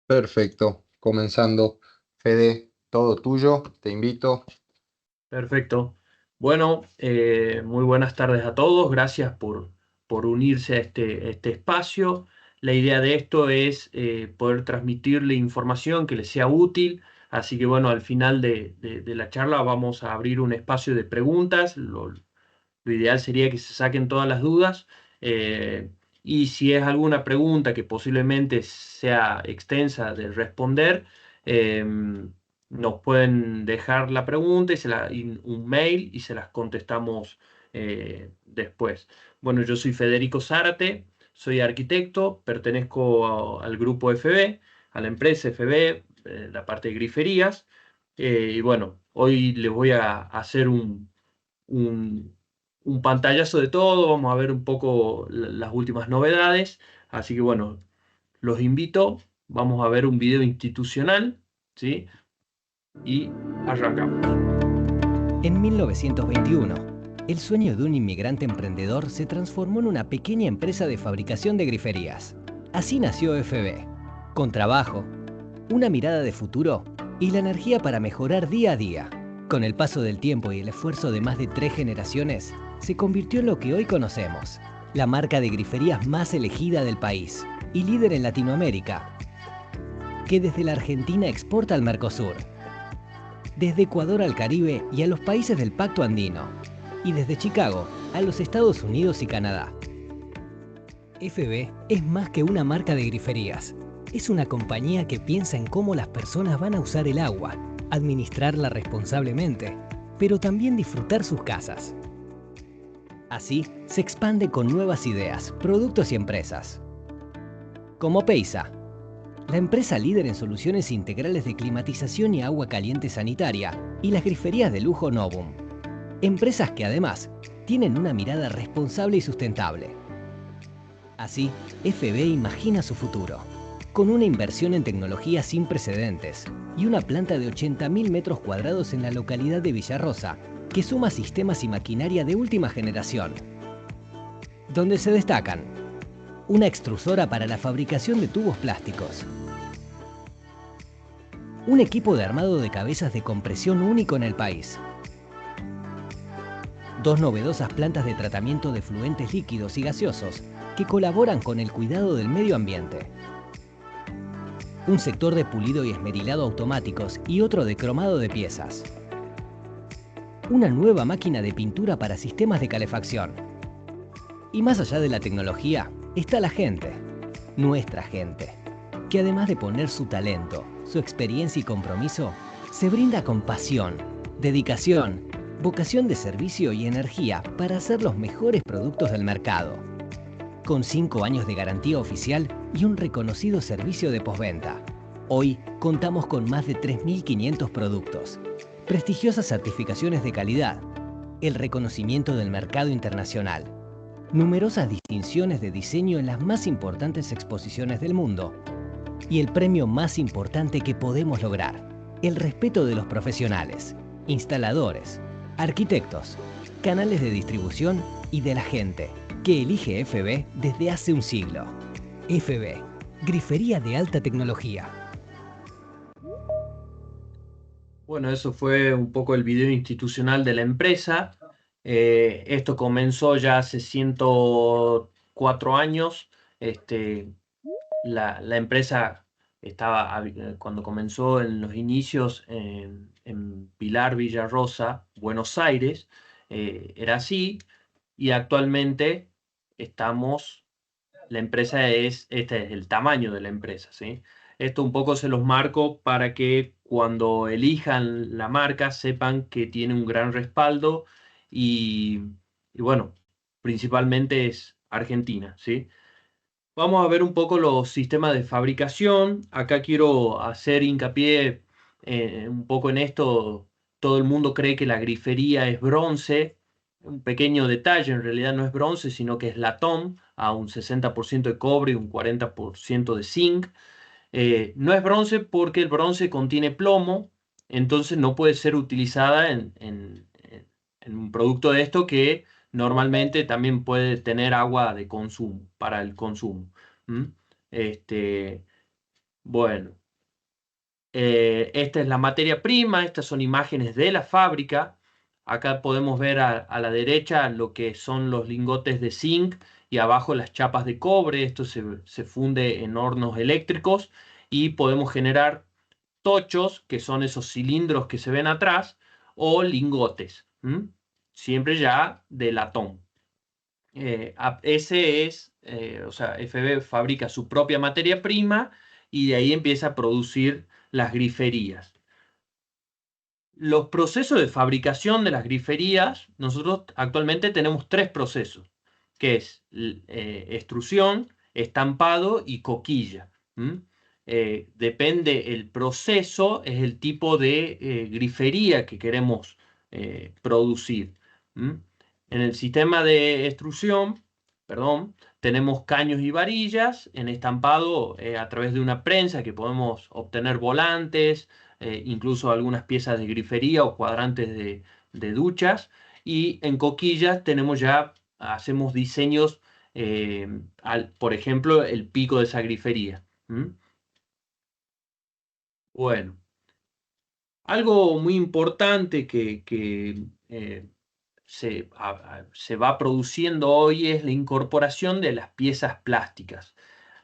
Perfecto, comenzando. Fede, todo tuyo, te invito. Perfecto. Bueno, muy buenas tardes a todos. Gracias por unirse a este espacio. La idea de esto es poder transmitirle información que les sea útil. Así que bueno, al final de la charla vamos a abrir un espacio de preguntas. Lo ideal sería que se saquen todas las dudas. eh, y si es alguna pregunta que posiblemente sea extensa de responder, nos pueden dejar la pregunta y un mail y se las contestamos después. Bueno, yo soy Federico Zárate, soy arquitecto, pertenezco al grupo FB, a la empresa FB, la parte de griferías. Y bueno, hoy les voy a hacer un, un pantallazo de todo, vamos a ver un poco las últimas novedades. Así que bueno, los invito, vamos a ver un video institucional, ¿sí? Y arrancamos. En 1921, el sueño de un inmigrante emprendedor se transformó en una pequeña empresa de fabricación de griferías. Así nació FB, con trabajo, una mirada de futuro y la energía para mejorar día a día. Con el paso del tiempo y el esfuerzo de más de 3 generaciones, se convirtió en lo que hoy conocemos, la marca de griferías más elegida del país y líder en Latinoamérica, que desde la Argentina exporta al Mercosur, desde Ecuador al Caribe y a los países del Pacto Andino, y desde Chicago a los Estados Unidos y Canadá. FB es más que una marca de griferías. Es una compañía que piensa en cómo las personas van a usar el agua, administrarla responsablemente, pero también disfrutar sus casas. Así, se expande con nuevas ideas, productos y empresas. Como Peisa, la empresa líder en soluciones integrales de climatización y agua caliente sanitaria, y las griferías de lujo Novum. Empresas que además tienen una mirada responsable y sustentable. Así, FB imagina su futuro, con una inversión en tecnología sin precedentes y una planta de 80.000 metros cuadrados en la localidad de Villarrosa, que suma sistemas y maquinaria de última generación, donde se destacan una extrusora para la fabricación de tubos plásticos, un equipo de armado de cabezas de compresión único en el país, dos novedosas plantas de tratamiento de fluentes líquidos y gaseosos que colaboran con el cuidado del medio ambiente, un sector de pulido y esmerilado automáticos y otro de cromado de piezas, una nueva máquina de pintura para sistemas de calefacción. Y más allá de la tecnología, está la gente, nuestra gente, que además de poner su talento, su experiencia y compromiso, se brinda con pasión, dedicación, vocación de servicio y energía para hacer los mejores productos del mercado. Con 5 años de garantía oficial y un reconocido servicio de postventa. Hoy contamos con más de 3.500 productos, prestigiosas certificaciones de calidad, el reconocimiento del mercado internacional, numerosas distinciones de diseño en las más importantes exposiciones del mundo y el premio más importante que podemos lograr, el respeto de los profesionales, instaladores, arquitectos, canales de distribución y de la gente que elige FB desde hace un siglo. FB, grifería de alta tecnología. Bueno, eso fue un poco el video institucional de la empresa. Esto comenzó ya hace 104 años. Este, la empresa cuando comenzó en los inicios en Pilar Villarrosa, Buenos Aires, era así, y actualmente estamos, este es el tamaño de la empresa, ¿sí? Esto un poco se los marco para que cuando elijan la marca sepan que tiene un gran respaldo y, y bueno, principalmente es Argentina, ¿sí? Vamos a ver un poco los sistemas de fabricación. Acá quiero hacer hincapié un poco en esto. Todo el mundo cree que la grifería es bronce. Un pequeño detalle, en realidad no es bronce, sino que es latón, a un 60% de cobre y un 40% de zinc. No es bronce porque el bronce contiene plomo, entonces no puede ser utilizada en un producto de esto que normalmente también puede tener agua de consumo, para el consumo. ¿Mm? Este, Bueno, esta es la materia prima, estas son imágenes de la fábrica. Acá podemos ver a la derecha lo que son los lingotes de zinc y abajo las chapas de cobre. Esto se funde en hornos eléctricos y podemos generar tochos, que son esos cilindros que se ven atrás, o lingotes, siempre ya de latón. Ese es, o sea, FB fabrica su propia materia prima y de ahí empieza a producir las griferías. Los procesos de fabricación de las griferías, nosotros actualmente tenemos 3 procesos, que es extrusión, estampado y coquilla. Depende el proceso, es el tipo de grifería que queremos producir. En el sistema de extrusión, perdón, tenemos caños y varillas. En estampado, a través de una prensa que podemos obtener volantes, incluso algunas piezas de grifería o cuadrantes de duchas. Y en coquillas tenemos ya, hacemos diseños, por ejemplo, el pico de esa grifería. Bueno, algo muy importante que se va produciendo hoy es la incorporación de las piezas plásticas.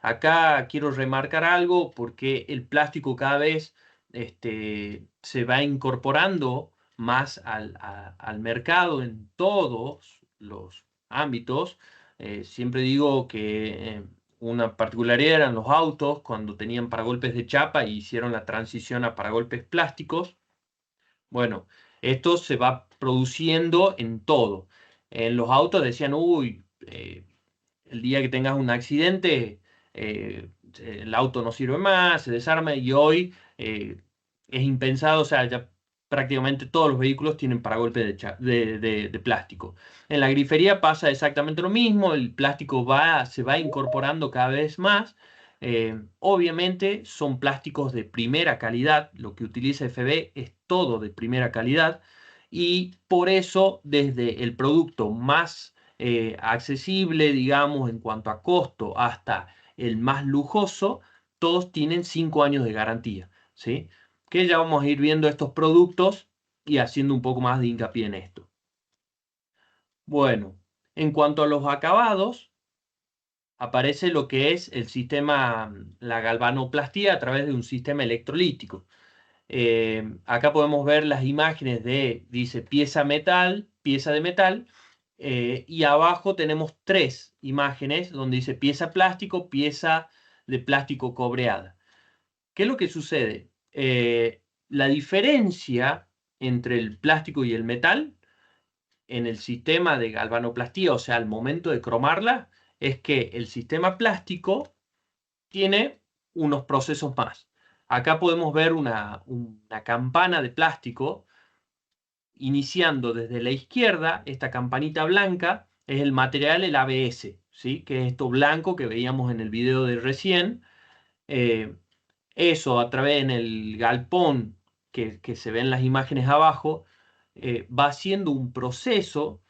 Acá quiero remarcar algo porque el plástico cada vez se va incorporando más al mercado en todos los ámbitos. Siempre digo que una particularidad eran los autos cuando tenían paragolpes de chapa y hicieron la transición a paragolpes plásticos. Bueno, esto se va produciendo en todo. En los autos decían, uy, el día que tengas un accidente, el auto no sirve más, se desarma y hoy es impensado, o sea, ya prácticamente todos los vehículos tienen paragolpe de plástico. En la grifería pasa exactamente lo mismo, el plástico se va incorporando cada vez más. Obviamente son plásticos de primera calidad, lo que utiliza FB es todo de primera calidad y por eso desde el producto más accesible, digamos, en cuanto a costo, hasta el más lujoso, todos tienen 5 años de garantía, ¿sí? Que ya vamos a ir viendo estos productos y haciendo un poco más de hincapié en esto. Bueno, en cuanto a los acabados, aparece lo que es el sistema, la galvanoplastía a través de un sistema electrolítico. Acá podemos ver las imágenes dice pieza de metal, y abajo tenemos 3 imágenes donde dice pieza plástico, pieza de plástico cobreada. ¿Qué es lo que sucede? La diferencia entre el plástico y el metal en el sistema de galvanoplastía, o sea, al momento de cromarla, es que el sistema plástico tiene unos procesos más. Acá podemos ver una campana de plástico iniciando desde la izquierda. Esta campanita blanca es el material, el ABS, ¿sí? Que es esto blanco que veíamos en el video de recién. Eh, Eso a través en el galpón que se ven las imágenes abajo, va haciendo un proceso,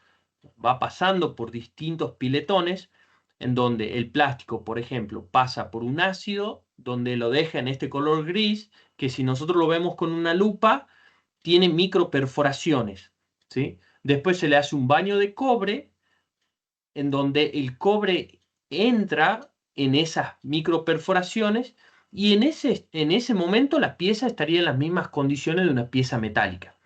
va pasando por distintos piletones en donde el plástico, por ejemplo, pasa por un ácido donde lo deja en este color gris, que si nosotros lo vemos con una lupa, tiene microperforaciones, ¿sí? Después se le hace un baño de cobre en donde el cobre entra en esas microperforaciones y en ese momento la pieza estaría en las mismas condiciones de una pieza metálica.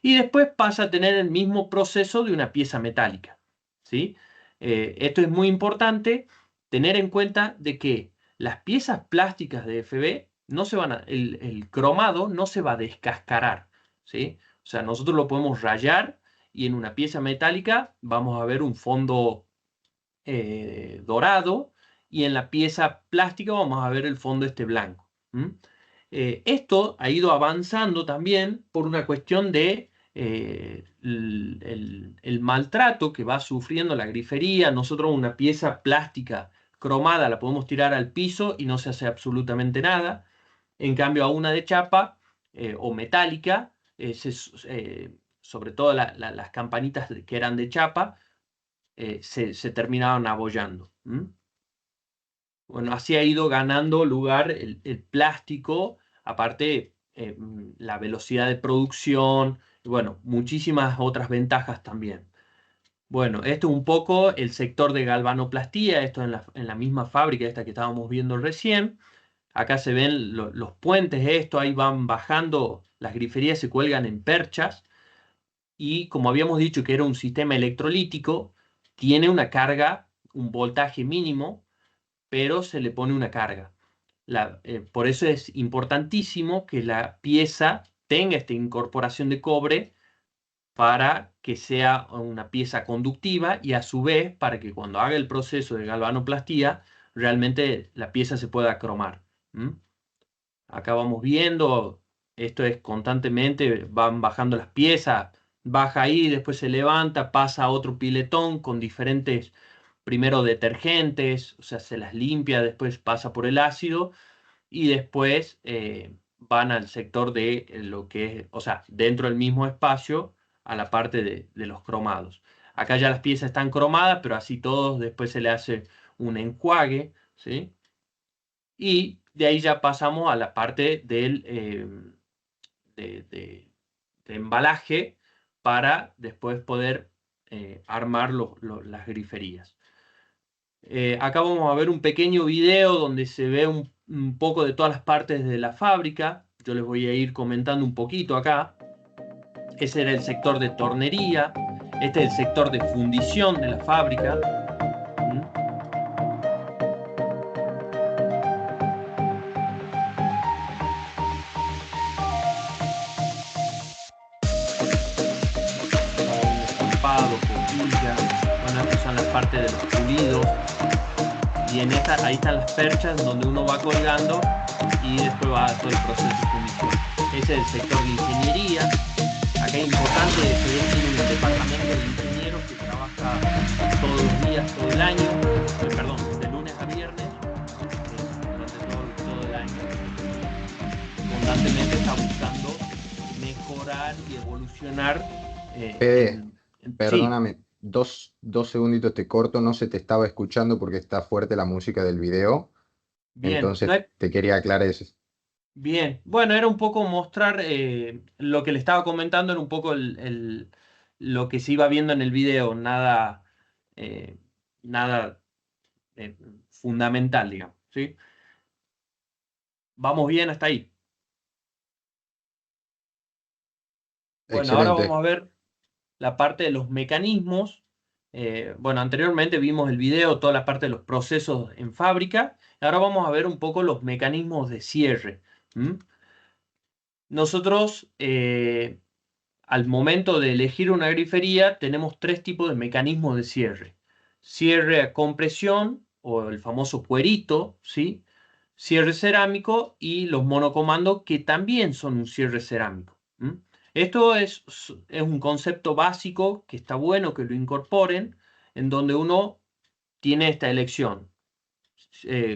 Y después pasa a tener el mismo proceso de una pieza metálica, ¿sí? Esto es muy importante tener en cuenta de que las piezas plásticas de FB no se van el cromado no se va a descascarar, ¿sí? O sea, nosotros lo podemos rayar y en una pieza metálica vamos a ver un fondo dorado y en la pieza plástica vamos a ver el fondo blanco. Esto ha ido avanzando también por una cuestión de el maltrato que va sufriendo la grifería. Nosotros una pieza plástica cromada la podemos tirar al piso y no se hace absolutamente nada. En cambio, a una de chapa o metálica, sobre todo las campanitas que eran de chapa, se terminaban abollando. Bueno, así ha ido ganando lugar el plástico, aparte la velocidad de producción, y bueno, muchísimas otras ventajas también. Bueno, esto es un poco el sector de galvanoplastía, esto en la misma fábrica esta que estábamos viendo recién. Acá se ven los puentes, esto, ahí van bajando, las griferías se cuelgan en perchas y como habíamos dicho que era un sistema electrolítico, tiene una carga, un voltaje mínimo, pero se le pone una carga. Por eso es importantísimo que la pieza tenga esta incorporación de cobre para que sea una pieza conductiva y a su vez para que cuando haga el proceso de galvanoplastía realmente la pieza se pueda cromar. ¿Mm? Acá vamos viendo, esto es constantemente, van bajando las piezas, baja ahí, después se levanta, pasa a otro piletón con diferentes, primero detergentes, o sea, se las limpia, después pasa por el ácido y después van al sector de lo que es, o sea, dentro del mismo espacio, a la parte de los cromados. Acá ya las piezas están cromadas, pero así todos, después se le hace un enjuague, ¿sí? Y de ahí ya pasamos a la parte de, de- de embalaje para después poder armar las griferías. Acá vamos a ver un pequeño video donde se ve un poco de todas las partes de la fábrica. Yo les voy a ir comentando un poquito acá. Ese era el sector de tornería. Este es el sector de fundición de la fábrica. ¿Mm? Acá va un estampado, cotilla. Bueno, estas son las partes de los pulidos. Y en esta, ahí están las perchas donde uno va colgando y después va todo el proceso de fundición. Ese es el sector de ingeniería. Acá es importante que tiene un departamento de ingenieros que trabaja todos los días, todo el año, perdón, de lunes a viernes, durante todo el año. Constantemente está buscando mejorar y evolucionar. Fede, Sí, perdóname, dos segunditos te corto, no se te estaba escuchando porque está fuerte la música del video, bien. No entonces hay, te quería aclarar eso. bien, bueno, era un poco mostrar lo que le estaba comentando, era un poco lo que se iba viendo en el video, nada, eh, nada eh, fundamental, digamos, ¿sí? Vamos bien hasta ahí. Bueno, ahora vamos Excelente, a ver la parte de los mecanismos. Bueno, anteriormente vimos el video, toda la parte de los procesos en fábrica. Ahora vamos a ver un poco los mecanismos de cierre. ¿Mm? Nosotros, al momento de elegir una grifería, tenemos tres tipos de mecanismos de cierre. Cierre a compresión o el famoso cuerito, ¿sí? Cierre cerámico y los monocomandos que también son un cierre cerámico. ¿M? Esto es un concepto básico que está bueno que lo incorporen, en donde uno tiene esta elección.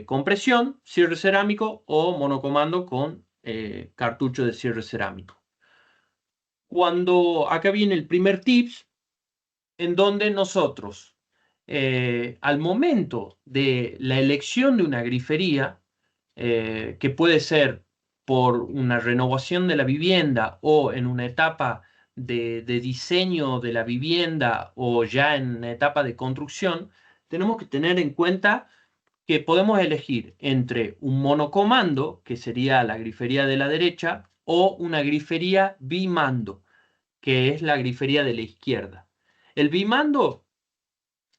Compresión, cierre cerámico o monocomando con cartucho de cierre cerámico. Cuando acá viene el primer tips, en donde nosotros, al momento de la elección de una grifería, que puede ser por una renovación de la vivienda o en una etapa de diseño de la vivienda o ya en una etapa de construcción, tenemos que tener en cuenta que podemos elegir entre un monocomando, que sería la grifería de la derecha, o una grifería bimando, que es la grifería de la izquierda. El bimando,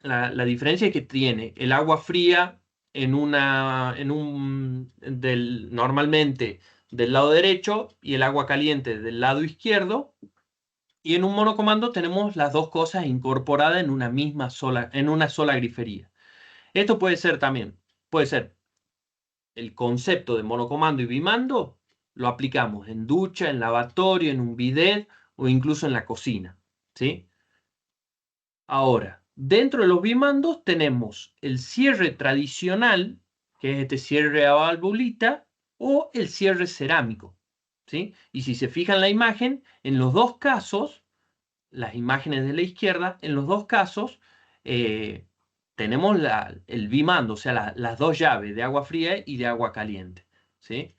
la diferencia es que tiene el agua fría normalmente del lado derecho y el agua caliente del lado izquierdo. Y en un monocomando tenemos las dos cosas incorporadas en una sola grifería. Esto puede ser también, puede ser el concepto de monocomando y bimando, lo aplicamos en ducha, en lavatorio, en un bidet o incluso en la cocina, ¿sí? Ahora, dentro de los bimandos tenemos el cierre tradicional, que es este cierre a valvulita, o el cierre cerámico, ¿sí? Y si se fijan en la imagen, en los dos casos, las imágenes de la izquierda, en los dos casos, eh, tenemos el bimando, o sea, las dos llaves de agua fría y de agua caliente, ¿sí?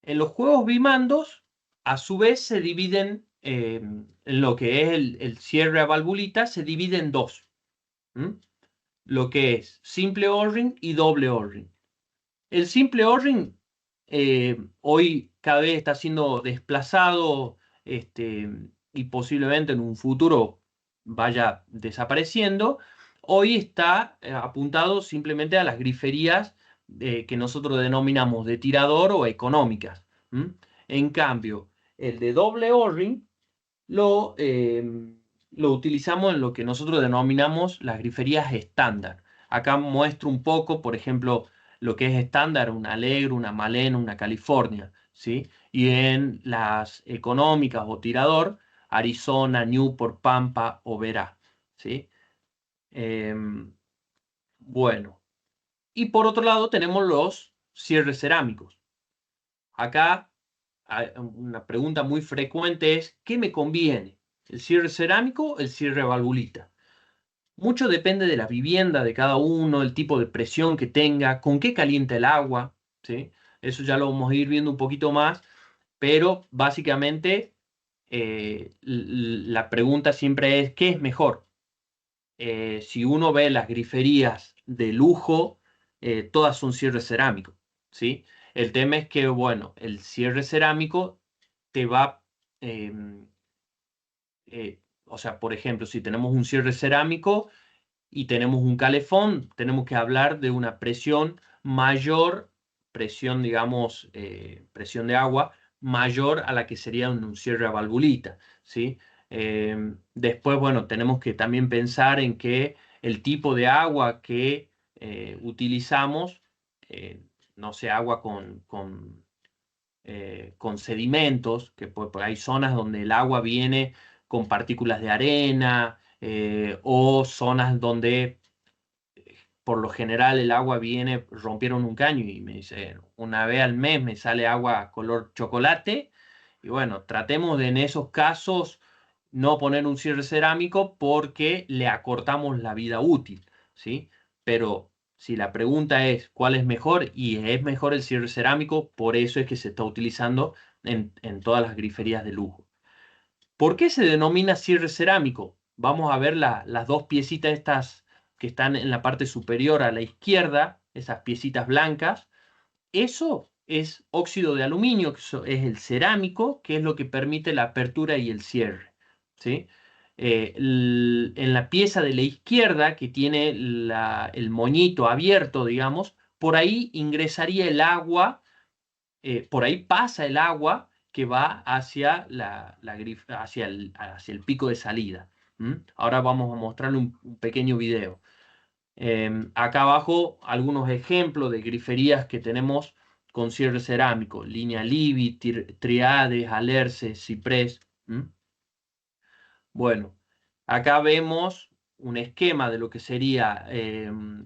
En los juegos bimandos, a su vez, se dividen, en lo que es el cierre a valvulita, se divide en dos. ¿M? Lo que es simple O-ring y doble O-ring. El simple O-ring hoy cada vez está siendo desplazado, y posiblemente en un futuro vaya desapareciendo. Hoy está apuntado simplemente a las griferías que nosotros denominamos de tirador o económicas. ¿M? En cambio, el de doble O-ring lo, lo utilizamos en lo que nosotros denominamos las griferías estándar. Acá muestro un poco, por ejemplo, lo que es estándar, una Allegro, una Maleno, una California, ¿sí? Y en las económicas o tirador, Arizona, Newport, Pampa o Verá, ¿sí? Bueno, y por otro lado tenemos los cierres cerámicos. Acá una pregunta muy frecuente es, ¿qué me conviene? ¿El cierre cerámico o el cierre valvulita? Mucho depende de la vivienda de cada uno, el tipo de presión que tenga, con qué calienta el agua, ¿sí? Eso ya lo vamos a ir viendo un poquito más, pero básicamente la pregunta siempre es, ¿qué es mejor? Si uno ve las griferías de lujo, todas son cierres cerámicos, ¿sí? El tema es que, bueno, el cierre cerámico te va, em, o sea, por ejemplo, si tenemos un cierre cerámico y tenemos un calefón, tenemos que hablar de una presión mayor, presión, digamos, presión de agua mayor a la que sería un cierre a valvulita, ¿sí? Después, bueno, tenemos que también pensar en que el tipo de agua que utilizamos, no sea agua con sedimentos, que hay zonas donde el agua viene con partículas de arena, o zonas donde por lo general el agua viene, rompieron un caño y me dice, una vez al mes me sale agua color chocolate. Y bueno, tratemos de en esos casos no poner un cierre cerámico porque le acortamos la vida útil, ¿sí? Pero si la pregunta es cuál es mejor, y es mejor el cierre cerámico, por eso es que se está utilizando en todas las griferías de lujo. ¿Por qué se denomina cierre cerámico? Vamos a ver las dos piecitas estas que están en la parte superior a la izquierda, esas piecitas blancas. Eso es óxido de aluminio, que es el cerámico, que es lo que permite la apertura y el cierre, ¿sí? En la pieza de la izquierda, que tiene el moñito abierto, digamos, por ahí ingresaría el agua, por ahí pasa el agua que va hacia hacia el pico de salida. Ahora vamos a mostrarle un pequeño video. Acá abajo algunos ejemplos de griferías que tenemos con cierre cerámico: Línea Livi, Triades, Alerce, Ciprés. Bueno, acá vemos un esquema de lo que sería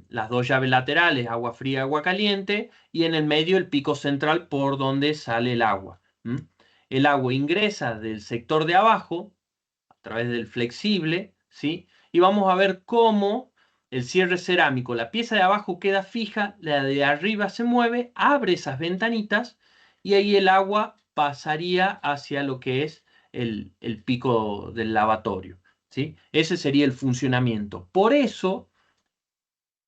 las dos llaves laterales, agua fría, agua caliente, y en el medio el pico central por donde sale el agua. El agua ingresa del sector de abajo a través del flexible, ¿sí? Y vamos a ver cómo el cierre cerámico, la pieza de abajo queda fija, la de arriba se mueve, abre esas ventanitas y ahí el agua pasaría hacia lo que es el pico del lavatorio, ¿sí? Ese sería el funcionamiento. Por eso,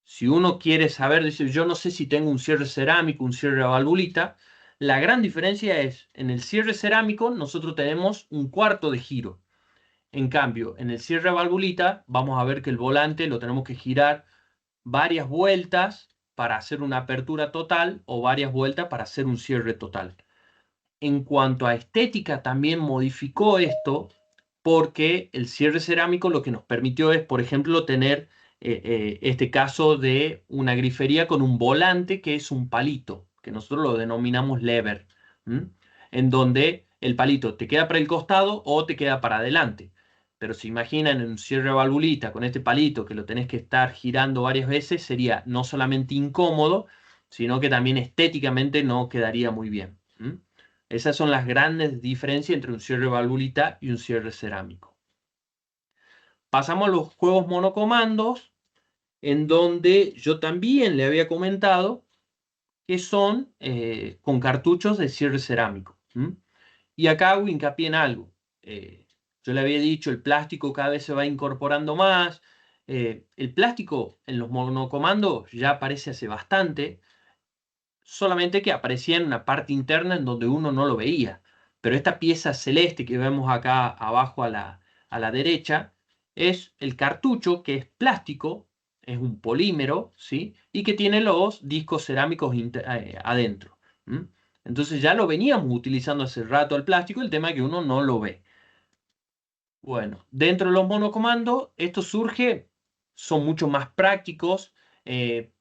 si uno quiere saber, dice, yo no sé si tengo un cierre cerámico, un cierre a valvulita, la gran diferencia es, en el cierre cerámico nosotros tenemos un cuarto de giro. En cambio, en el cierre a valvulita vamos a ver que el volante lo tenemos que girar varias vueltas para hacer una apertura total o varias vueltas para hacer un cierre total. En cuanto a estética, también modificó esto porque el cierre cerámico lo que nos permitió es, por ejemplo, tener este caso de una grifería con un volante que es un palito, que nosotros lo denominamos lever, en donde el palito te queda para el costado o te queda para adelante. Pero si imaginan en un cierre valvulita con este palito que lo tenés que estar girando varias veces, sería no solamente incómodo, sino que también estéticamente no quedaría muy bien. Esas son las grandes diferencias entre un cierre valvulita y un cierre cerámico. Pasamos a los juegos monocomandos. en donde yo también le había comentado que son con cartuchos de cierre cerámico. Y acá hago hincapié en algo. Yo le había dicho, el plástico cada vez se va incorporando más. El plástico en los monocomandos ya aparece hace bastante, solamente que aparecía en una parte interna en donde uno no lo veía. Pero esta pieza celeste que vemos acá abajo a la derecha es el cartucho, que es plástico, es un polímero, ¿sí? Y que tiene los discos cerámicos adentro. ¿Mm? Entonces ya lo veníamos utilizando hace rato el plástico, el tema es que uno no lo ve. Bueno, dentro de los monocomandos, esto surge, son mucho más prácticos.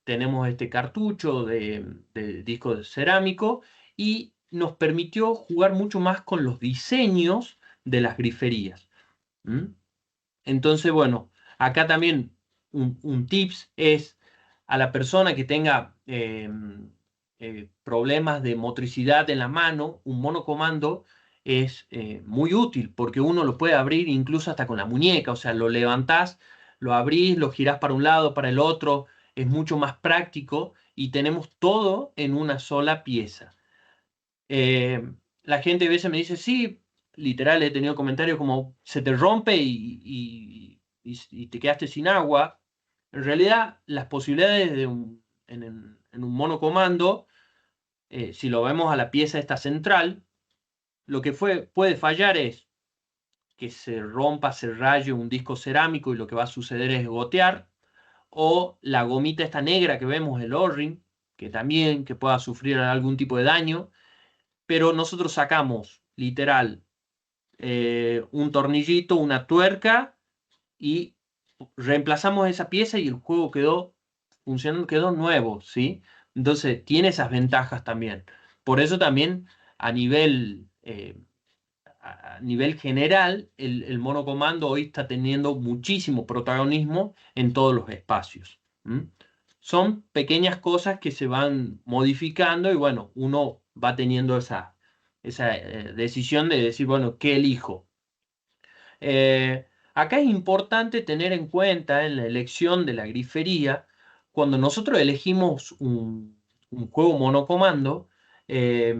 Tenemos este cartucho de disco de cerámico y nos permitió jugar mucho más con los diseños de las griferías. ¿Mm? Entonces, bueno, acá también un tips es a la persona que tenga problemas de motricidad en la mano, un monocomando es muy útil porque uno lo puede abrir incluso hasta con la muñeca, o sea, lo levantás, lo abrís, lo girás para un lado, para el otro, es mucho más práctico y tenemos todo en una sola pieza. La gente a veces me dice, sí, literal, he tenido comentarios como, se te rompe y te quedaste sin agua. En realidad, las posibilidades en un monocomando, si lo vemos a la pieza esta central, lo que puede fallar es que se rompa, se raye un disco cerámico y lo que va a suceder es gotear, o la gomita esta negra que vemos, el O-ring, que también que pueda sufrir algún tipo de daño, pero nosotros sacamos literal un tornillito, una tuerca y reemplazamos esa pieza y el juego quedó funcionando, quedó nuevo, ¿sí? Entonces tiene esas ventajas también. Por eso también a a nivel general, el monocomando hoy está teniendo muchísimo protagonismo en todos los espacios. Son pequeñas cosas que se van modificando y bueno, uno va teniendo esa decisión de decir, bueno, ¿qué elijo? Acá es importante tener en cuenta en la elección de la grifería, cuando nosotros elegimos un juego monocomando, eh,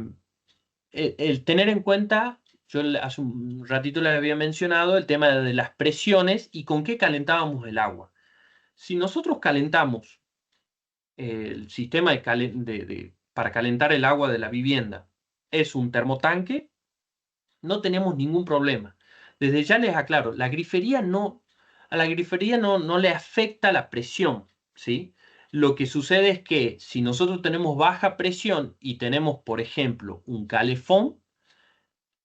el tener en cuenta, hace un ratito le había mencionado el tema de las presiones y con qué calentábamos el agua. Si nosotros calentamos el sistema para calentar el agua de la vivienda es un termotanque, no tenemos ningún problema. Desde ya les aclaro, a la grifería no le afecta la presión, ¿sí? Lo que sucede es que si nosotros tenemos baja presión y tenemos, por ejemplo, un calefón,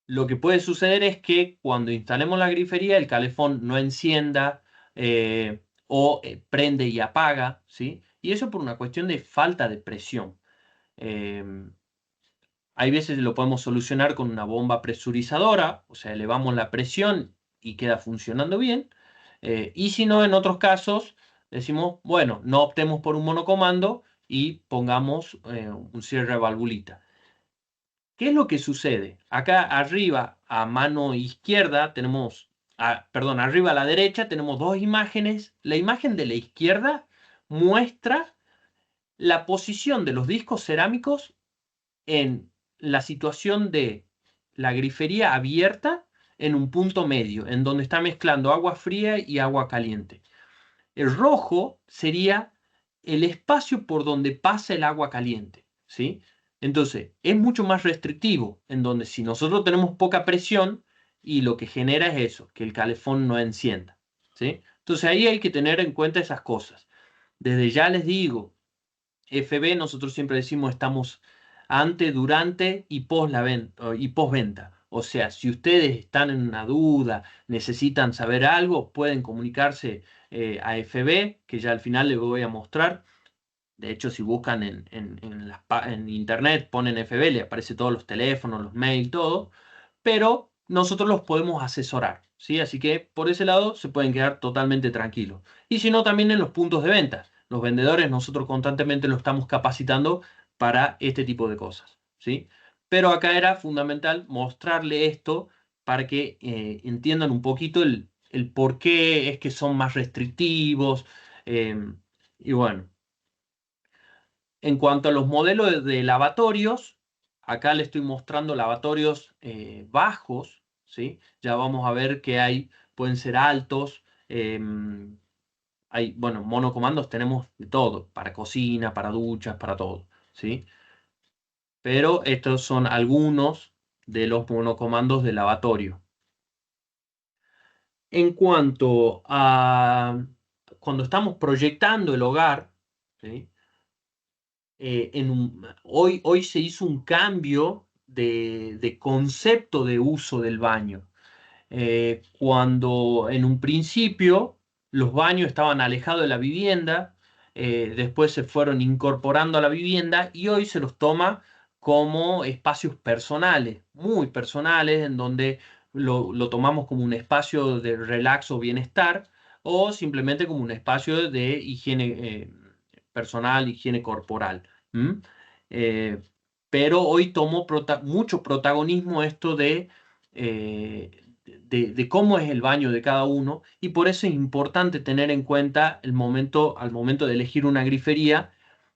lo que puede suceder es que cuando instalemos la grifería, el calefón no encienda o prende y apaga, ¿sí? Y eso por una cuestión de falta de presión. Eh, Hay veces lo podemos solucionar con una bomba presurizadora, o sea, elevamos la presión y queda funcionando bien. Y si no, en otros casos, decimos, bueno, no optemos por un monocomando y pongamos un cierre de valvulita. ¿Qué es lo que sucede? Acá arriba, a mano izquierda, perdón, arriba a la derecha tenemos dos imágenes. La imagen de la izquierda muestra la posición de los discos cerámicos en la situación de la grifería abierta en un punto medio, en donde está mezclando agua fría y agua caliente. El rojo sería el espacio por donde pasa el agua caliente, ¿sí? Entonces, es mucho más restrictivo, en donde si nosotros tenemos poca presión y lo que genera es eso, que el calefón no encienda, ¿sí? Entonces ahí hay que tener en cuenta esas cosas. Desde ya les digo, FB, nosotros siempre decimos estamos ante, durante y postventa. O sea, si ustedes están en una duda, necesitan saber algo, pueden comunicarse a FB, que ya al final les voy a mostrar. De hecho, si buscan en internet, ponen FB, le aparece todos los teléfonos, los mails, todo. Pero nosotros los podemos asesorar, ¿sí? Así que por ese lado se pueden quedar totalmente tranquilos. Y si no, también en los puntos de venta. Los vendedores nosotros constantemente los estamos capacitando para este tipo de cosas, ¿sí? Pero acá era fundamental mostrarle esto para que entiendan un poquito el por qué es que son más restrictivos. Y bueno, en cuanto a los modelos de lavatorios, acá le estoy mostrando lavatorios bajos, ¿sí? Ya vamos a ver que hay, pueden ser altos, hay, bueno, monocomandos tenemos de todo, para cocina, para duchas, para todo, ¿sí? Pero estos son algunos de los monocomandos de lavatorio. En cuanto a cuando estamos proyectando el hogar, ¿sí? Hoy se hizo un cambio de concepto de uso del baño. Cuando en un principio los baños estaban alejados de la vivienda, después se fueron incorporando a la vivienda y hoy se los toma como espacios personales, muy personales, en donde lo tomamos como un espacio de relax o bienestar o simplemente como un espacio de higiene personal, higiene corporal. ¿M? Eh, pero hoy tomó mucho protagonismo esto eh, de cómo es el baño de cada uno y por eso es importante tener en cuenta al momento de elegir una grifería,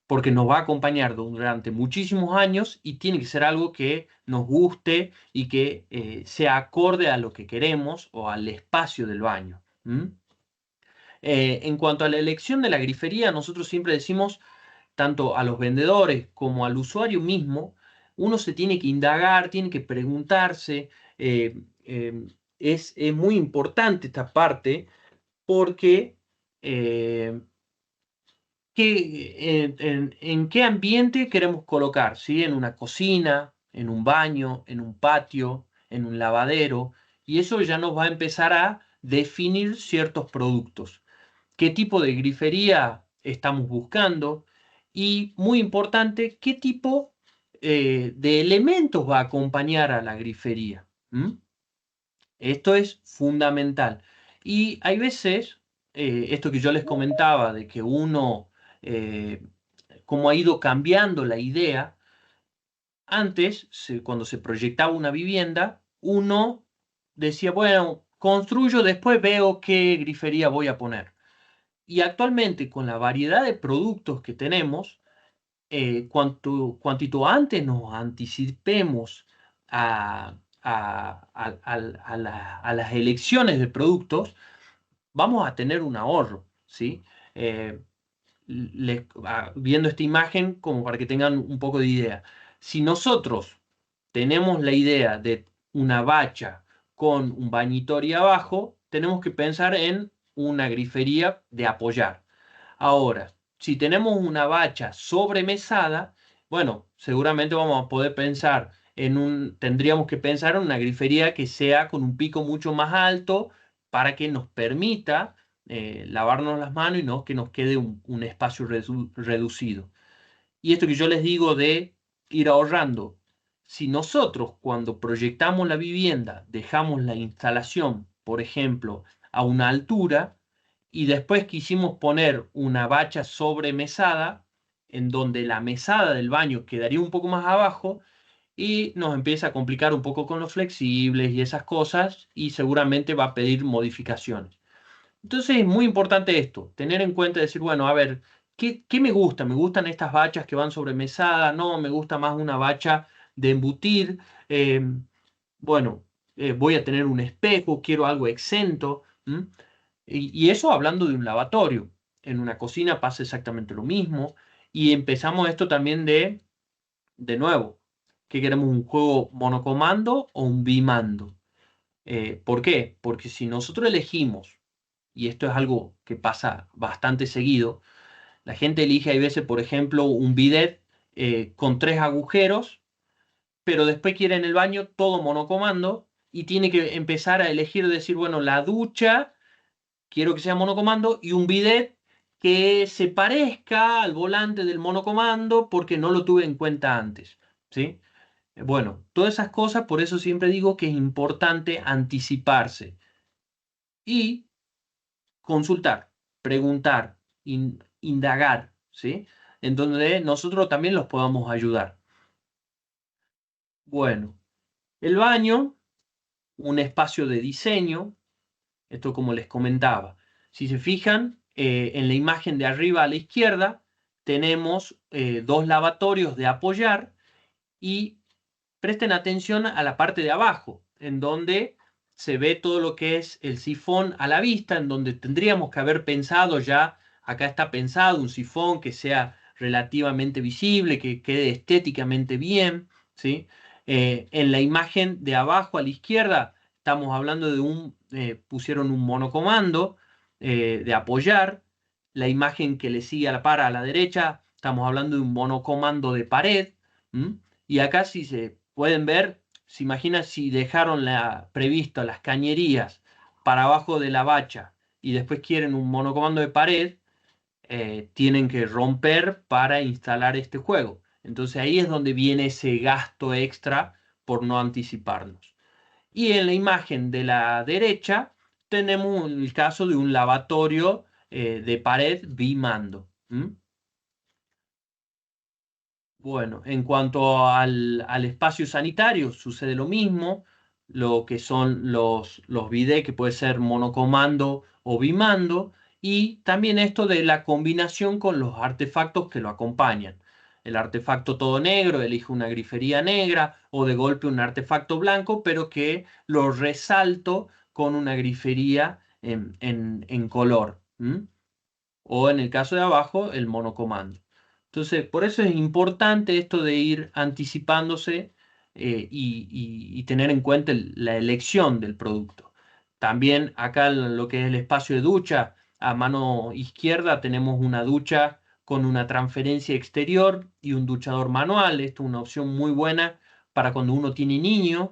porque nos va a acompañar durante muchísimos años y tiene que ser algo que nos guste y que sea acorde a lo que queremos o al espacio del baño. ¿M? En cuanto a la elección de la grifería, nosotros siempre decimos tanto a los vendedores como al usuario mismo, uno se tiene que indagar, tiene que preguntarse. eh, eh, es muy importante esta parte porque eh, en qué ambiente queremos colocar, ¿sí? En una cocina, en un baño, en un patio, en un lavadero, y eso ya nos va a empezar a definir ciertos productos. ¿Qué tipo de grifería estamos buscando? Y muy importante, ¿qué tipo de elementos va a acompañar a la grifería? ¿Mm? Esto es fundamental. Y hay veces, esto que yo les comentaba, de que uno, eh, como ha ido cambiando la idea, antes, cuando se proyectaba una vivienda, uno decía, bueno, construyo, después veo qué grifería voy a poner. Y actualmente, con la variedad de productos que tenemos, cuantito antes nos anticipemos a las elecciones de productos, vamos a tener un ahorro, ¿sí? Eh, Viendo esta imagen, como para que tengan un poco de idea. Si nosotros tenemos la idea de una bacha con un bañitorio abajo, tenemos que pensar en una grifería de apoyar. Ahora, si tenemos una bacha sobremesada, bueno, seguramente vamos a poder pensar tendríamos que pensar en una grifería que sea con un pico mucho más alto para que nos permita lavarnos las manos y no que nos quede un espacio reducido. Y esto que yo les digo de ir ahorrando, si nosotros cuando proyectamos la vivienda dejamos la instalación, por ejemplo, a una altura y después quisimos poner una bacha sobremesada, en donde la mesada del baño quedaría un poco más abajo y nos empieza a complicar un poco con los flexibles y esas cosas y seguramente va a pedir modificaciones. Entonces es muy importante esto, tener en cuenta y decir, bueno, a ver, ¿qué me gusta? ¿Me gustan estas bachas que van sobre mesada? No, me gusta más una bacha de embutir. Eh, bueno, voy a tener un espejo, quiero algo exento. ¿M? Y eso hablando de un lavatorio. En una cocina pasa exactamente lo mismo. Y empezamos esto también de nuevo, ¿qué queremos? ¿Un juego monocomando o un bimando? ¿Por qué? Porque si nosotros elegimos y esto es algo que pasa bastante seguido, la gente elige, hay veces, por ejemplo, un bidet con 3 agujeros, pero después quiere en el baño todo monocomando y tiene que empezar a elegir, decir, bueno, la ducha, quiero que sea monocomando y un bidet que se parezca al volante del monocomando porque no lo tuve en cuenta antes, ¿sí? Bueno, todas esas cosas, por eso siempre digo que es importante anticiparse y consultar, preguntar, indagar, ¿sí? En donde nosotros también los podamos ayudar. Bueno, el baño, un espacio de diseño, esto como les comentaba. Si se fijan, en la imagen de arriba a la izquierda tenemos dos lavatorios de apoyar y presten atención a la parte de abajo, en donde se ve todo lo que es el sifón a la vista, en donde tendríamos que haber pensado ya, acá está pensado un sifón que sea relativamente visible, que quede estéticamente bien, ¿sí? En la imagen de abajo a la izquierda estamos hablando de pusieron un monocomando de apoyar. La imagen que le sigue a la par a la derecha, estamos hablando de un monocomando de pared. ¿M? Y acá si se pueden ver, se imagina si dejaron previsto las cañerías para abajo de la bacha y después quieren un monocomando de pared, tienen que romper para instalar este juego. Entonces ahí es donde viene ese gasto extra por no anticiparnos. Y en la imagen de la derecha tenemos el caso de un lavatorio de pared bimando. ¿M? Bueno, en cuanto al espacio sanitario, sucede lo mismo, lo que son los bidets, que puede ser monocomando o bimando, y también esto de la combinación con los artefactos que lo acompañan. El artefacto todo negro, elige una grifería negra, o de golpe un artefacto blanco, pero que lo resalto con una grifería en color. O en el caso de abajo, el monocomando. Entonces, por eso es importante esto de ir anticipándose y tener en cuenta la elección del producto. También acá en lo que es el espacio de ducha, a mano izquierda tenemos una ducha con una transferencia exterior y un duchador manual. Esto es una opción muy buena para cuando uno tiene niños.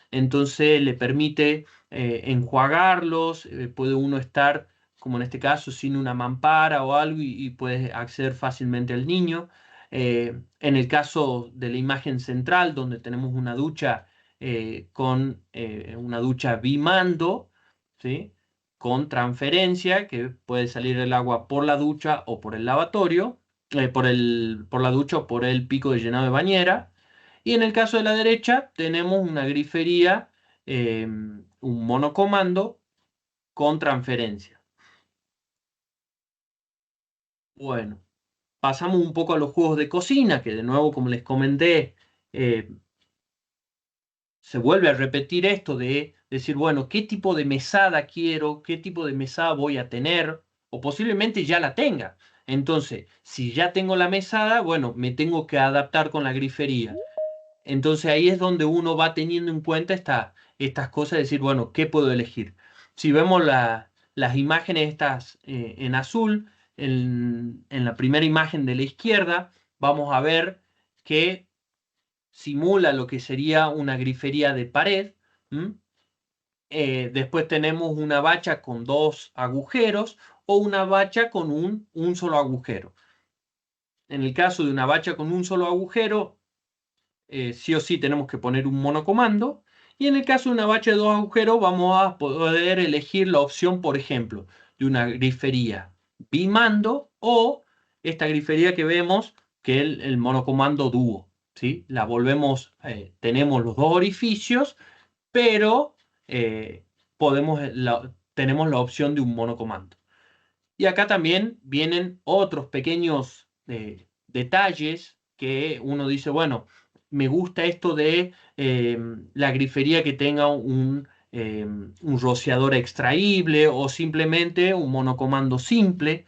Entonces le permite enjuagarlos, puede uno estar como en este caso, sin una mampara o algo y puedes acceder fácilmente al niño. En el caso de la imagen central, donde tenemos una ducha con una ducha bimando, ¿sí? Con transferencia, que puede salir el agua por la ducha o por el lavatorio, por la ducha o por el pico de llenado de bañera. Y en el caso de la derecha, tenemos una grifería, un monocomando con transferencia. Bueno, pasamos un poco a los juegos de cocina, que de nuevo, como les comenté, eh, se vuelve a repetir esto de decir, bueno, ¿qué tipo de mesada quiero? ¿Qué tipo de mesada voy a tener? O posiblemente ya la tenga. Entonces, si ya tengo la mesada, bueno, me tengo que adaptar con la grifería. Entonces ahí es donde uno va teniendo en cuenta estas cosas, decir, bueno, ¿qué puedo elegir? Si vemos las imágenes estas en azul, en la primera imagen de la izquierda, vamos a ver que simula lo que sería una grifería de pared. Después tenemos una bacha con dos agujeros o una bacha con un solo agujero. En el caso de una bacha con un solo agujero, sí o sí tenemos que poner un monocomando. Y en el caso de una bacha de dos agujeros, vamos a poder elegir la opción, por ejemplo, de una grifería bimando o esta grifería que vemos, que es el monocomando dúo. ¿Sí? La volvemos, tenemos los dos orificios, pero tenemos la opción de un monocomando. Y acá también vienen otros pequeños detalles que uno dice, bueno, me gusta esto de la grifería que tenga un rociador extraíble o simplemente un monocomando simple.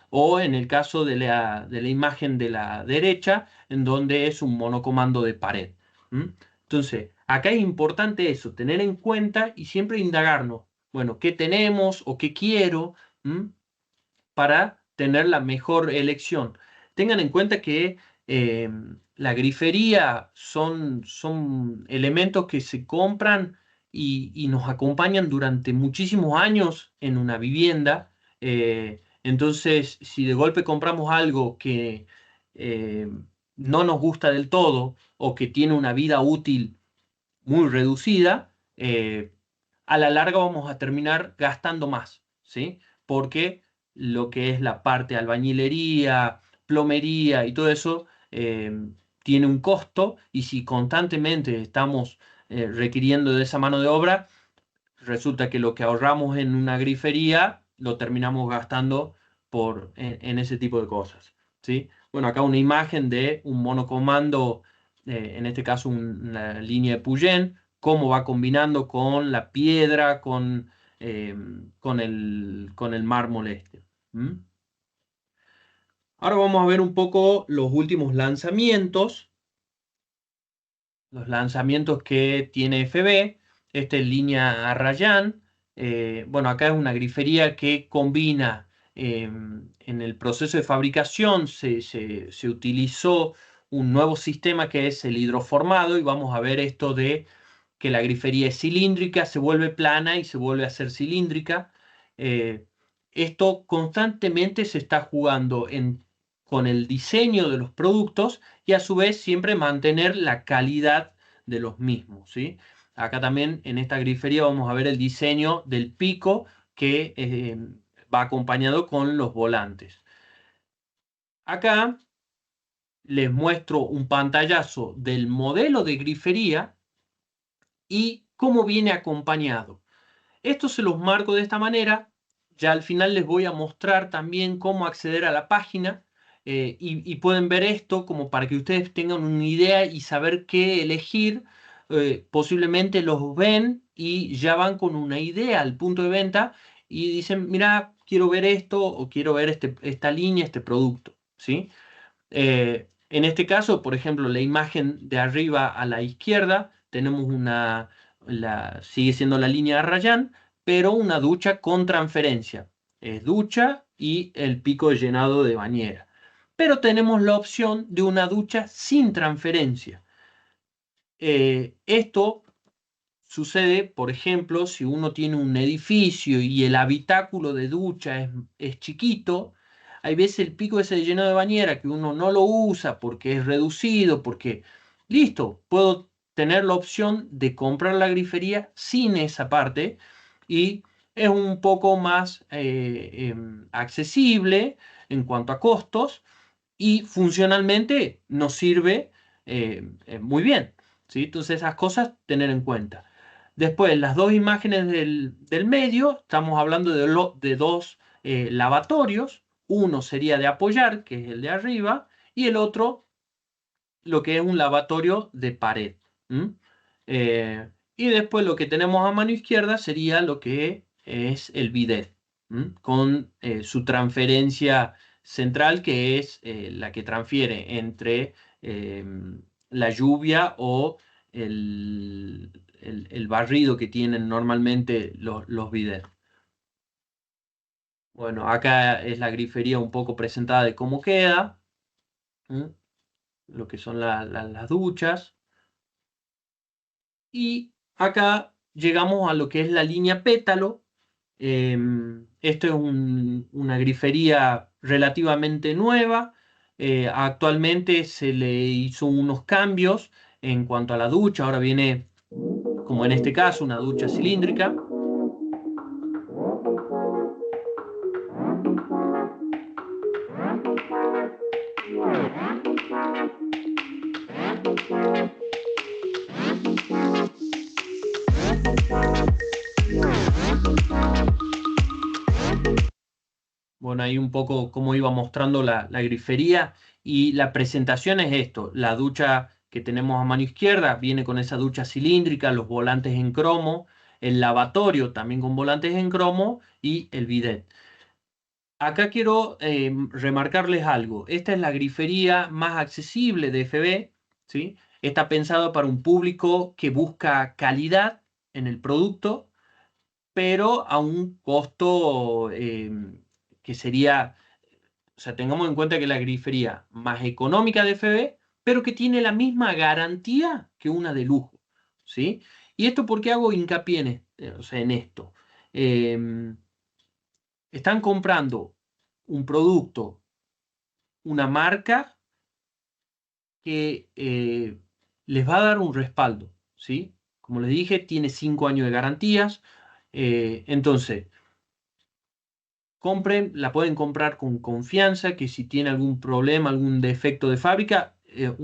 O en el caso de la imagen de la derecha, en donde es un monocomando de pared. Entonces, acá es importante eso, tener en cuenta y siempre indagarnos, bueno, ¿qué tenemos o qué quiero? Para tener la mejor elección. Tengan en cuenta que la grifería son elementos que se compran y nos acompañan durante muchísimos años en una vivienda. Entonces, si de golpe compramos algo que eh, no nos gusta del todo o que tiene una vida útil muy reducida, a la larga vamos a terminar gastando más, ¿sí? Porque lo que es la parte de albañilería, plomería y todo eso tiene un costo y si constantemente estamos requiriendo de esa mano de obra, resulta que lo que ahorramos en una grifería lo terminamos gastando en ese tipo de cosas, ¿sí? Bueno, acá una imagen de un monocomando, en este caso una línea de Puyen, cómo va combinando con la piedra, eh, con el mármol este. ¿Mm? Ahora vamos a ver un poco los últimos lanzamientos, los lanzamientos que tiene FB. Esta es línea Arrayan. Bueno, acá es una grifería que combina, en el proceso de fabricación se utilizó un nuevo sistema que es el hidroformado, y vamos a ver esto de que la grifería es cilíndrica, se vuelve plana y se vuelve a ser cilíndrica. Eh, Esto constantemente se está jugando con el diseño de los productos y a su vez siempre mantener la calidad de los mismos, ¿sí? Acá también en esta grifería vamos a ver el diseño del pico que va acompañado con los volantes. Acá les muestro un pantallazo del modelo de grifería y cómo viene acompañado. Esto se los marco de esta manera. Ya al final les voy a mostrar también cómo acceder a la página, y pueden ver esto como para que ustedes tengan una idea y saber qué elegir. Posiblemente los ven y ya van con una idea al punto de venta y dicen, mira, quiero ver esto o quiero ver esta línea, este producto, ¿sí? En este caso, por ejemplo, la imagen de arriba a la izquierda, tenemos sigue siendo la línea de Arrayan, pero una ducha con transferencia. Es ducha y el pico de llenado de bañera. Pero tenemos la opción de una ducha sin transferencia. Esto sucede, por ejemplo, si uno tiene un edificio y el habitáculo de ducha es chiquito. Hay veces el pico ese de llenado de bañera que uno no lo usa porque es reducido, porque listo, puedo tener la opción de comprar la grifería sin esa parte y es un poco más accesible en cuanto a costos y funcionalmente nos sirve muy bien, ¿sí? Entonces esas cosas tener en cuenta. Después, las dos imágenes del medio, estamos hablando de dos lavatorios. Uno sería de apoyar, que es el de arriba, y el otro lo que es un lavatorio de pared. ¿M? Y después lo que tenemos a mano izquierda sería lo que es el bidet, con su transferencia central, que es la que transfiere entre la lluvia o el barrido que tienen normalmente los bidets. Bueno, acá es la grifería un poco presentada de cómo queda, lo que son las duchas. Y acá llegamos a lo que es la línea Pétalo. Esto es una grifería relativamente nueva. Actualmente se le hizo unos cambios en cuanto a la ducha. Ahora viene, como en este caso, una ducha cilíndrica. Bueno, ahí un poco cómo iba mostrando la grifería, y la presentación es esto. La ducha que tenemos a mano izquierda viene con esa ducha cilíndrica, los volantes en cromo, el lavatorio también con volantes en cromo y el bidet. Acá quiero remarcarles algo. Esta es la grifería más accesible de FB, ¿sí? Está pensado para un público que busca calidad en el producto, pero a un costo que sería, o sea, tengamos en cuenta que la grifería más económica de FB, pero que tiene la misma garantía que una de lujo, ¿sí? ¿Y esto por qué hago hincapié o sea, en esto? Están comprando un producto, una marca que les va a dar un respaldo, ¿sí? Como les dije, tiene 5 años de garantías. Entonces, la pueden comprar con confianza, que si tiene algún problema, algún defecto de fábrica, FB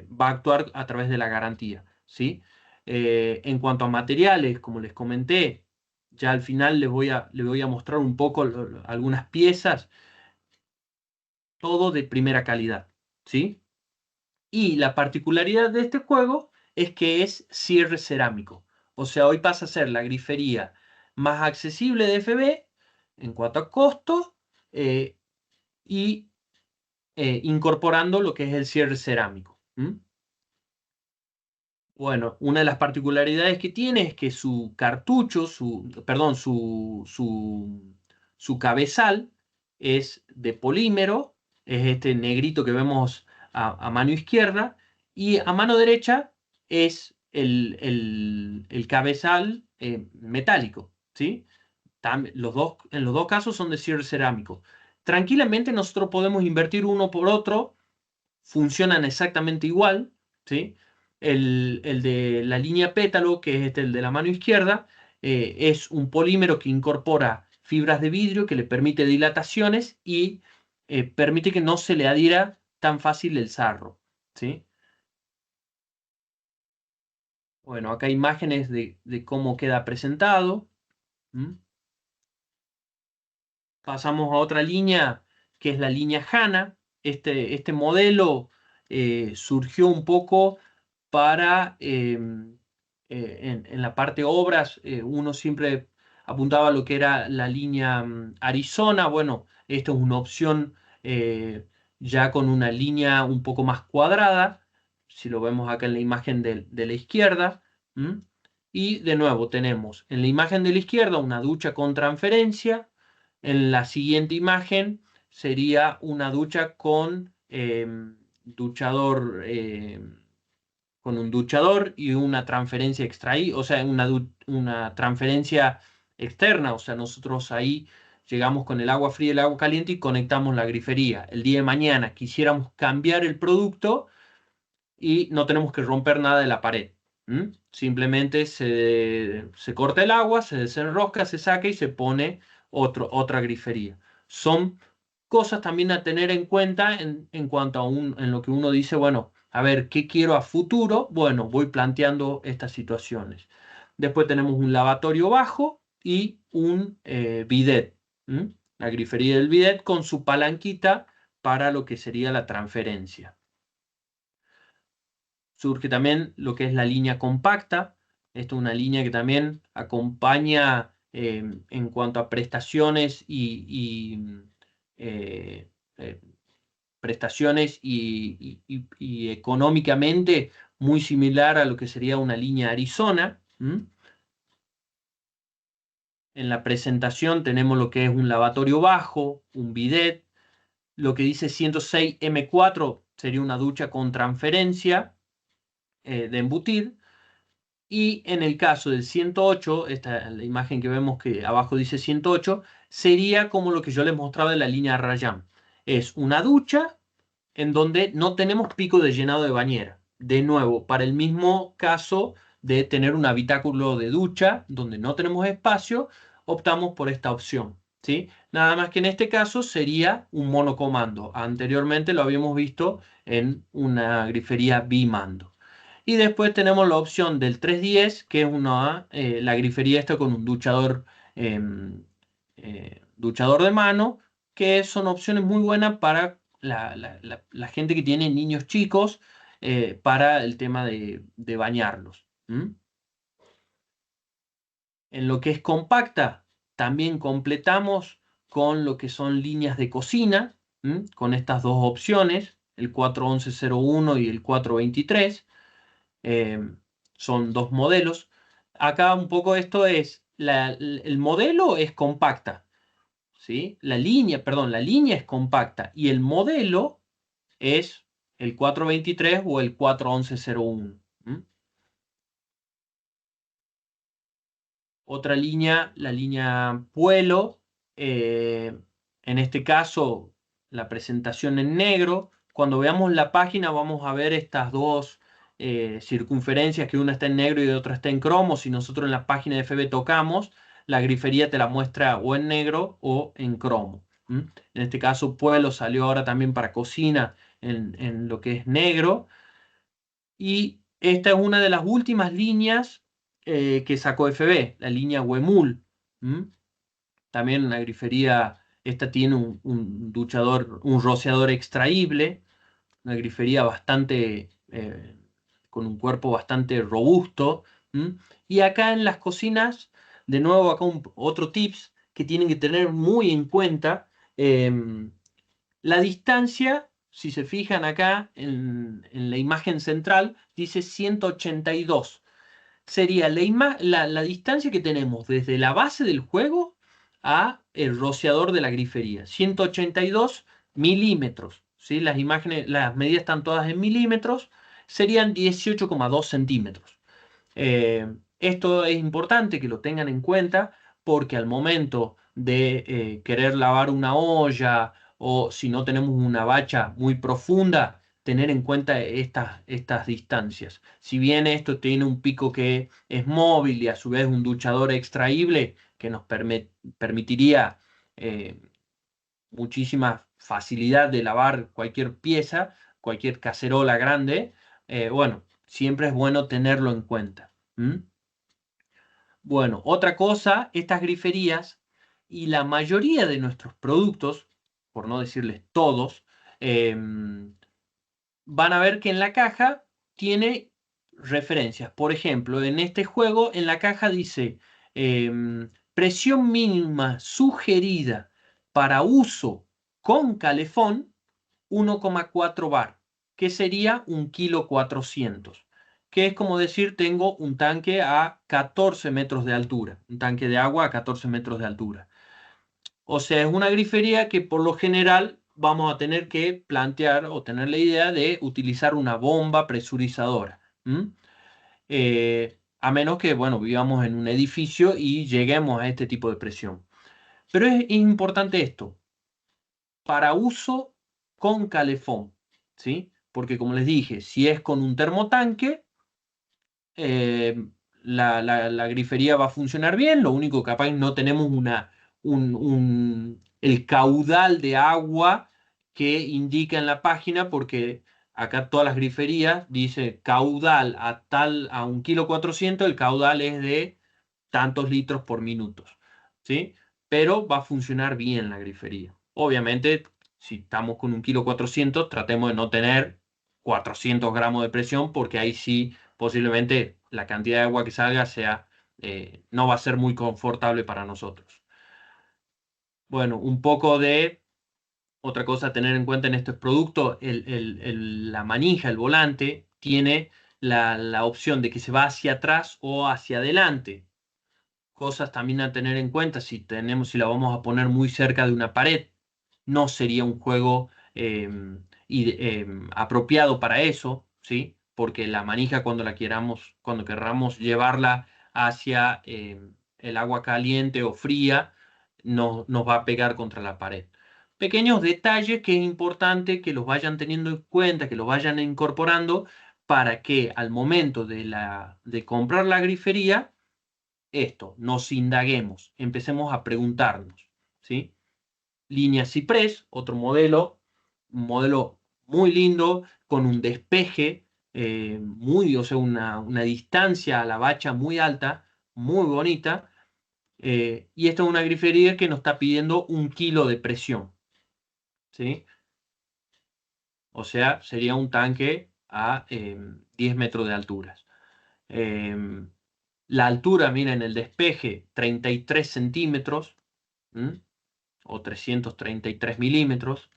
va a actuar a través de la garantía, ¿sí? En cuanto a materiales, como les comenté, Ya al final les voy a mostrar un poco algunas piezas, todo de primera calidad, ¿sí? Y la particularidad de este juego es que es cierre cerámico. O sea, hoy pasa a ser la grifería más accesible de FB en cuanto a costo, eh, y incorporando lo que es el cierre cerámico. Bueno, una de las particularidades que tiene es que su cartucho, perdón, su cabezal es de polímero, es este negrito que vemos a mano izquierda, y a mano derecha es el cabezal metálico, ¿sí? En los dos casos son de cierre cerámico. Tranquilamente nosotros podemos invertir uno por otro, funcionan exactamente igual, ¿sí? El de la línea pétalo, que es el de la mano izquierda, es un polímero que incorpora fibras de vidrio que le permite dilataciones y permite que no se le adhiera tan fácil el sarro, ¿sí? Bueno, acá hay imágenes de cómo queda presentado. ¿Mm? Pasamos a otra línea, que es la línea HANA. Este modelo surgió un poco para, en la parte obras, uno siempre apuntaba a lo que era la línea Arizona. Bueno, esta es una opción ya con una línea un poco más cuadrada, si lo vemos acá en la imagen de la izquierda. ¿Mm? Y de nuevo tenemos en la imagen de la izquierda una ducha con transferencia. En la siguiente imagen sería una ducha con duchador, con un duchador y una transferencia extraída, o sea, una transferencia externa. O sea, nosotros ahí llegamos con el agua fría y el agua caliente y conectamos la grifería. El día de mañana quisiéramos cambiar el producto y no tenemos que romper nada de la pared. Simplemente se corta el agua, se desenrosca, se saca y se pone otra grifería. Son cosas también a tener en cuenta en cuanto a en lo que uno dice, bueno, a ver, ¿qué quiero a futuro? Bueno, voy planteando estas situaciones. Después tenemos un lavatorio bajo y un bidet. La grifería del bidet con su palanquita para lo que sería la transferencia. Surge también lo que es la línea compacta. Esto es una línea que también acompaña en cuanto a prestaciones eh, eh, y económicamente muy similar a lo que sería una línea Arizona. En la presentación tenemos lo que es un lavatorio bajo, un bidet. Lo que dice 106M4 sería una ducha con transferencia de embutir. Y en el caso del 108, la imagen que vemos que abajo dice 108, sería como lo que yo les mostraba de la línea Rayam. Es una ducha en donde no tenemos pico de llenado de bañera. De nuevo, para el mismo caso de tener un habitáculo de ducha donde no tenemos espacio, optamos por esta opción, ¿sí? Nada más que en este caso sería un monocomando. Anteriormente lo habíamos visto en una grifería bimando. Y después tenemos la opción del 310, que es la grifería esta con un duchador de mano, que son opciones muy buenas para la gente que tiene niños chicos, para el tema de bañarlos. En lo que es compacta, también completamos con lo que son líneas de cocina, con estas dos opciones, el 41101 y el 423. eh, Son dos modelos. Acá un poco esto es, el modelo es compacta, ¿sí? La línea es compacta y el modelo es el 423 o el 41101. Otra línea, la línea Puelo, en este caso la presentación en negro. Cuando veamos la página vamos a ver estas dos circunferencias, que una está en negro y otra está en cromo. Si nosotros en la página de FB tocamos, la grifería te la muestra o en negro o en cromo. En este caso Puelo salió ahora también para cocina en lo que es negro. Y esta es una de las últimas líneas que sacó FB, la línea Huemul. ¿Mm? También una grifería, esta tiene un duchador, un rociador extraíble, una grifería bastante, con un cuerpo bastante robusto. ¿Mm? Y acá en las cocinas, de nuevo acá otro tips que tienen que tener muy en cuenta, la distancia, si se fijan acá en la imagen central, dice 182. Sería la distancia que tenemos desde la base del juego a el rociador de la grifería. 182 milímetros. ¿Sí? Las imágenes, las medidas están todas en milímetros. Serían 18,2 centímetros. Esto es importante que lo tengan en cuenta porque al momento de querer lavar una olla o si no tenemos una bacha muy profunda, tener en cuenta estas distancias. Si bien esto tiene un pico que es móvil y a su vez un duchador extraíble que nos permitiría eh, muchísima facilidad de lavar cualquier pieza, cualquier cacerola grande, bueno, siempre es bueno tenerlo en cuenta. ¿Mm? Bueno, otra cosa, estas griferías y la mayoría de nuestros productos, por no decirles todos, van a ver que en la caja tiene referencias. Por ejemplo, en este juego, en la caja dice presión mínima sugerida para uso con calefón 1,4 bar, que sería 1,4 kg, que es como decir tengo un tanque a 14 metros de altura, un tanque de agua a 14 metros de altura. O sea, es una grifería que por lo general vamos a tener que plantear o tener la idea de utilizar una bomba presurizadora. A menos que, bueno, vivamos en un edificio y lleguemos a este tipo de presión. Pero es importante esto, para uso con calefón, ¿sí? Porque como les dije, si es con un termotanque, eh, la grifería va a funcionar bien, lo único que capaz no tenemos el caudal de agua que indica en la página, porque acá todas las griferías dice caudal a 1,4 kg, el caudal es de tantos litros por minuto, ¿sí? Pero va a funcionar bien la grifería. Obviamente, si estamos con 1,4 kg, tratemos de no tener 400 gramos de presión, porque ahí sí posiblemente la cantidad de agua que salga no va a ser muy confortable para nosotros. Bueno, un poco de otra cosa a tener en cuenta en estos productos, la manija, el volante, tiene la opción de que se va hacia atrás o hacia adelante. Cosas también a tener en cuenta, si la vamos a poner muy cerca de una pared, no sería un juego apropiado para eso, ¿sí? Porque la manija cuando querramos llevarla hacia el agua caliente o fría, nos va a pegar contra la pared. Pequeños detalles que es importante que los vayan teniendo en cuenta, que los vayan incorporando para que al momento de comprar la grifería, nos indaguemos, empecemos a preguntarnos, ¿sí? Línea Ciprés, otro modelo, un modelo muy lindo, con un despeje o sea, una distancia a la bacha muy alta, muy bonita, y esta es una grifería que nos está pidiendo 1 kg de presión, ¿sí? O sea, sería un tanque a 10 metros de altura. La altura, miren, el despeje, 33 centímetros, o 333 milímetros.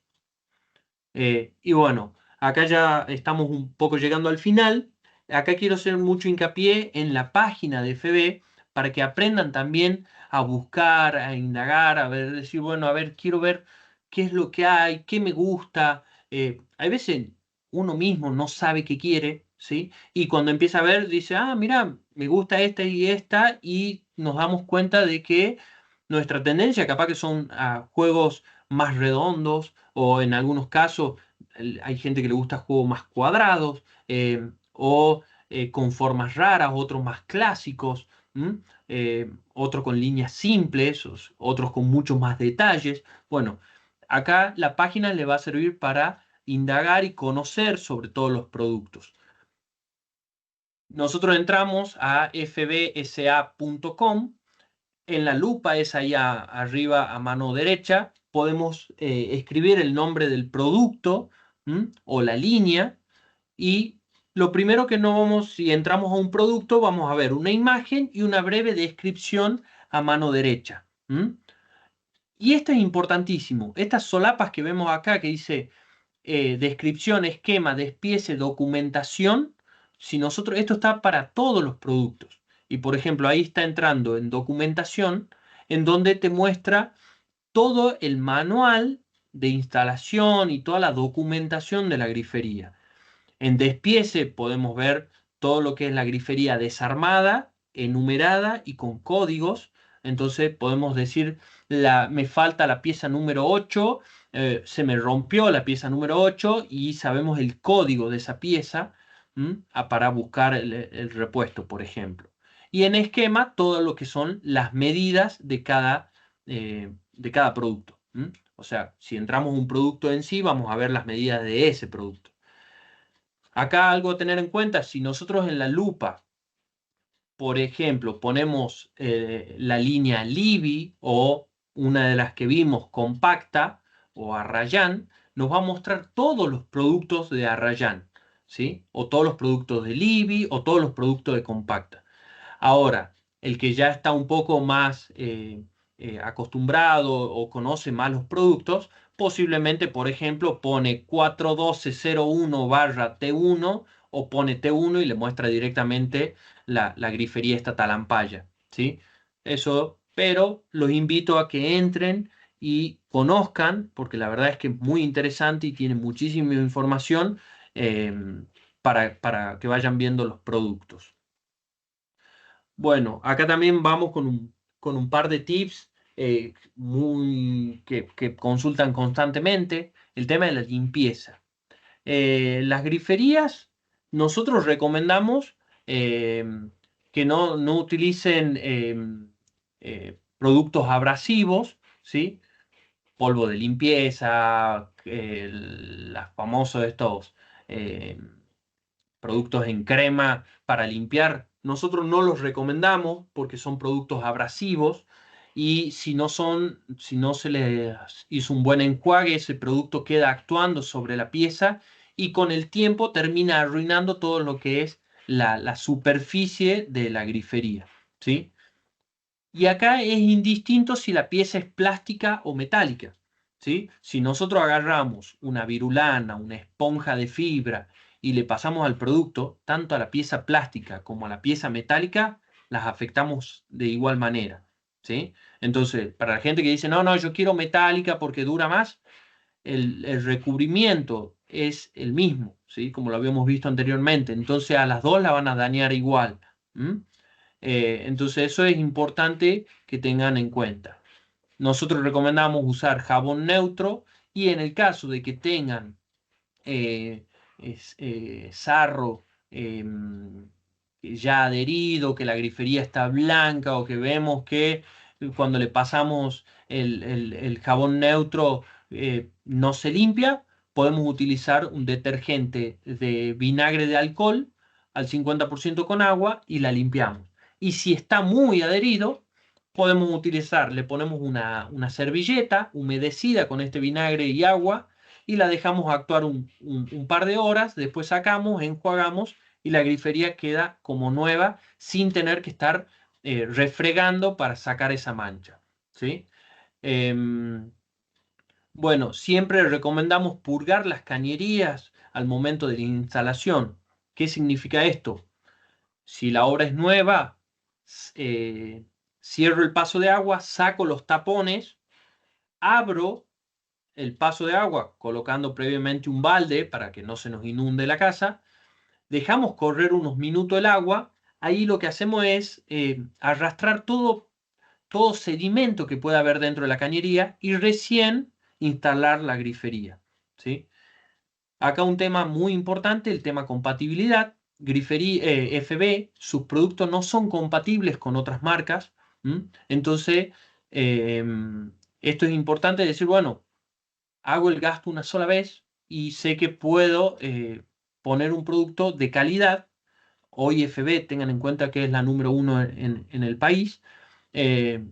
Y bueno, acá ya estamos un poco llegando al final. Acá quiero hacer mucho hincapié en la página de FB para que aprendan también a buscar, a indagar, a ver, decir, bueno, a ver, quiero ver qué es lo que hay, qué me gusta. Hay veces uno mismo no sabe qué quiere, ¿sí? Y cuando empieza a ver, dice, ah, mira, me gusta esta, y nos damos cuenta de que nuestra tendencia capaz que son a juegos más redondos o en algunos casos hay gente que le gusta juegos más cuadrados o con formas raras, otros más clásicos, otros con líneas simples, otros con muchos más detalles. Bueno, acá la página le va a servir para indagar y conocer sobre todos los productos. Nosotros entramos a fbsa.com En la lupa es ahí arriba a mano derecha, podemos escribir el nombre del producto o la línea y lo primero que no vamos, si entramos a un producto, vamos a ver una imagen y una breve descripción a mano derecha. Y esto es importantísimo. Estas solapas que vemos acá que dice descripción, esquema, despiece, documentación, si nosotros, esto está para todos los productos. Y por ejemplo, ahí está entrando en documentación, en donde te muestra todo el manual de instalación y toda la documentación de la grifería. En despiece podemos ver todo lo que es la grifería desarmada, enumerada y con códigos. Entonces podemos decir, me falta la pieza número 8, se me rompió la pieza número 8 y sabemos el código de esa pieza para buscar el repuesto, por ejemplo. Y en esquema, todo lo que son las medidas de cada producto. O sea, si entramos un producto en sí, vamos a ver las medidas de ese producto. Acá algo a tener en cuenta, si nosotros en la lupa, por ejemplo, ponemos la línea Libby o una de las que vimos, compacta o Arrayan, nos va a mostrar todos los productos de Arrayan, ¿sí? O todos los productos de Libby o todos los productos de compacta. Ahora, el que ya está un poco más acostumbrado o conoce más los productos, posiblemente, por ejemplo, pone 41201/T1 o pone T1 y le muestra directamente la grifería esta talampaya, ¿sí? Eso, pero los invito a que entren y conozcan, porque la verdad es que es muy interesante y tiene muchísima información eh, para que vayan viendo los productos. Bueno, acá también vamos con un par de tips que consultan constantemente. El tema de la limpieza. Las griferías, nosotros recomendamos eh, que no utilicen productos abrasivos, ¿sí? Polvo de limpieza, los famosos estos eh, productos en crema para limpiar. Nosotros no los recomendamos porque son productos abrasivos y si no se les hizo un buen enjuague, ese producto queda actuando sobre la pieza y con el tiempo termina arruinando todo lo que es la superficie de la grifería, ¿sí? Y acá es indistinto si la pieza es plástica o metálica, ¿sí? Si nosotros agarramos una virulana, una esponja de fibra y le pasamos al producto, tanto a la pieza plástica como a la pieza metálica, las afectamos de igual manera, ¿sí? Entonces, para la gente que dice, no, no, yo quiero metálica porque dura más, el recubrimiento es el mismo, ¿sí? Como lo habíamos visto anteriormente. Entonces, a las dos la van a dañar igual. Entonces eso es importante que tengan en cuenta. Nosotros recomendamos usar jabón neutro y en el caso de que tengan sarro ya adherido, que la grifería está blanca o que vemos que cuando le pasamos el jabón neutro no se limpia, podemos utilizar un detergente de vinagre de alcohol al 50% con agua y la limpiamos. Y si está muy adherido, podemos utilizar, le ponemos una servilleta humedecida con este vinagre y agua y la dejamos actuar un par de horas, después sacamos, enjuagamos y la grifería queda como nueva sin tener que estar refregando para sacar esa mancha, ¿sí? Bueno, siempre recomendamos purgar las cañerías al momento de la instalación. ¿Qué significa esto? Si la obra es nueva, eh, cierro el paso de agua, saco los tapones, abro el paso de agua colocando previamente un balde para que no se nos inunde la casa, dejamos correr unos minutos el agua, ahí lo que hacemos es arrastrar todo sedimento que pueda haber dentro de la cañería y recién instalar la grifería, ¿sí? Acá un tema muy importante, el tema compatibilidad. Grifería, FB, sus productos no son compatibles con otras marcas. Entonces, esto es importante decir, bueno, hago el gasto una sola vez y sé que puedo poner un producto de calidad. Hoy FB, tengan en cuenta que es la número 1 en el país, Eh,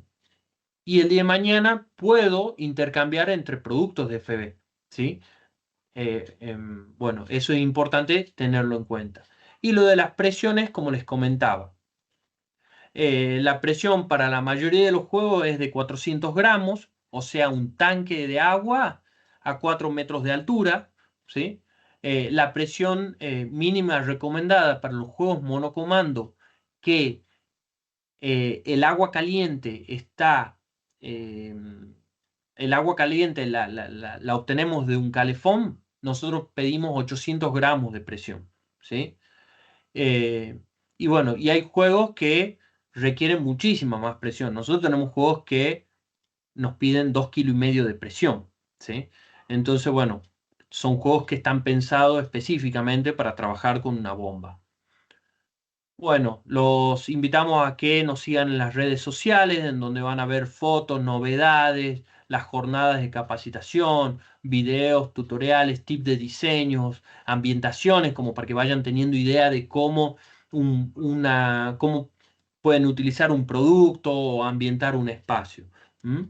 y el día de mañana puedo intercambiar entre productos de FB, ¿sí? Bueno, eso es importante tenerlo en cuenta. Y lo de las presiones, como les comentaba. La presión para la mayoría de los juegos es de 400 gramos, o sea, un tanque de agua a 4 metros de altura, ¿sí? La presión mínima recomendada para los juegos monocomando, que el agua caliente está, eh, el agua caliente la obtenemos de un calefón, nosotros pedimos 800 gramos de presión, ¿sí? Eh, y bueno, y hay juegos que requieren muchísima más presión. Nosotros tenemos juegos que nos piden 2,5 kilos de presión, ¿sí? Entonces, bueno, son juegos que están pensados específicamente para trabajar con una bomba. Bueno, los invitamos a que nos sigan en las redes sociales, en donde van a ver fotos, novedades, las jornadas de capacitación, videos, tutoriales, tips de diseños, ambientaciones, como para que vayan teniendo idea de cómo, cómo pueden utilizar un producto o ambientar un espacio. ¿Mm?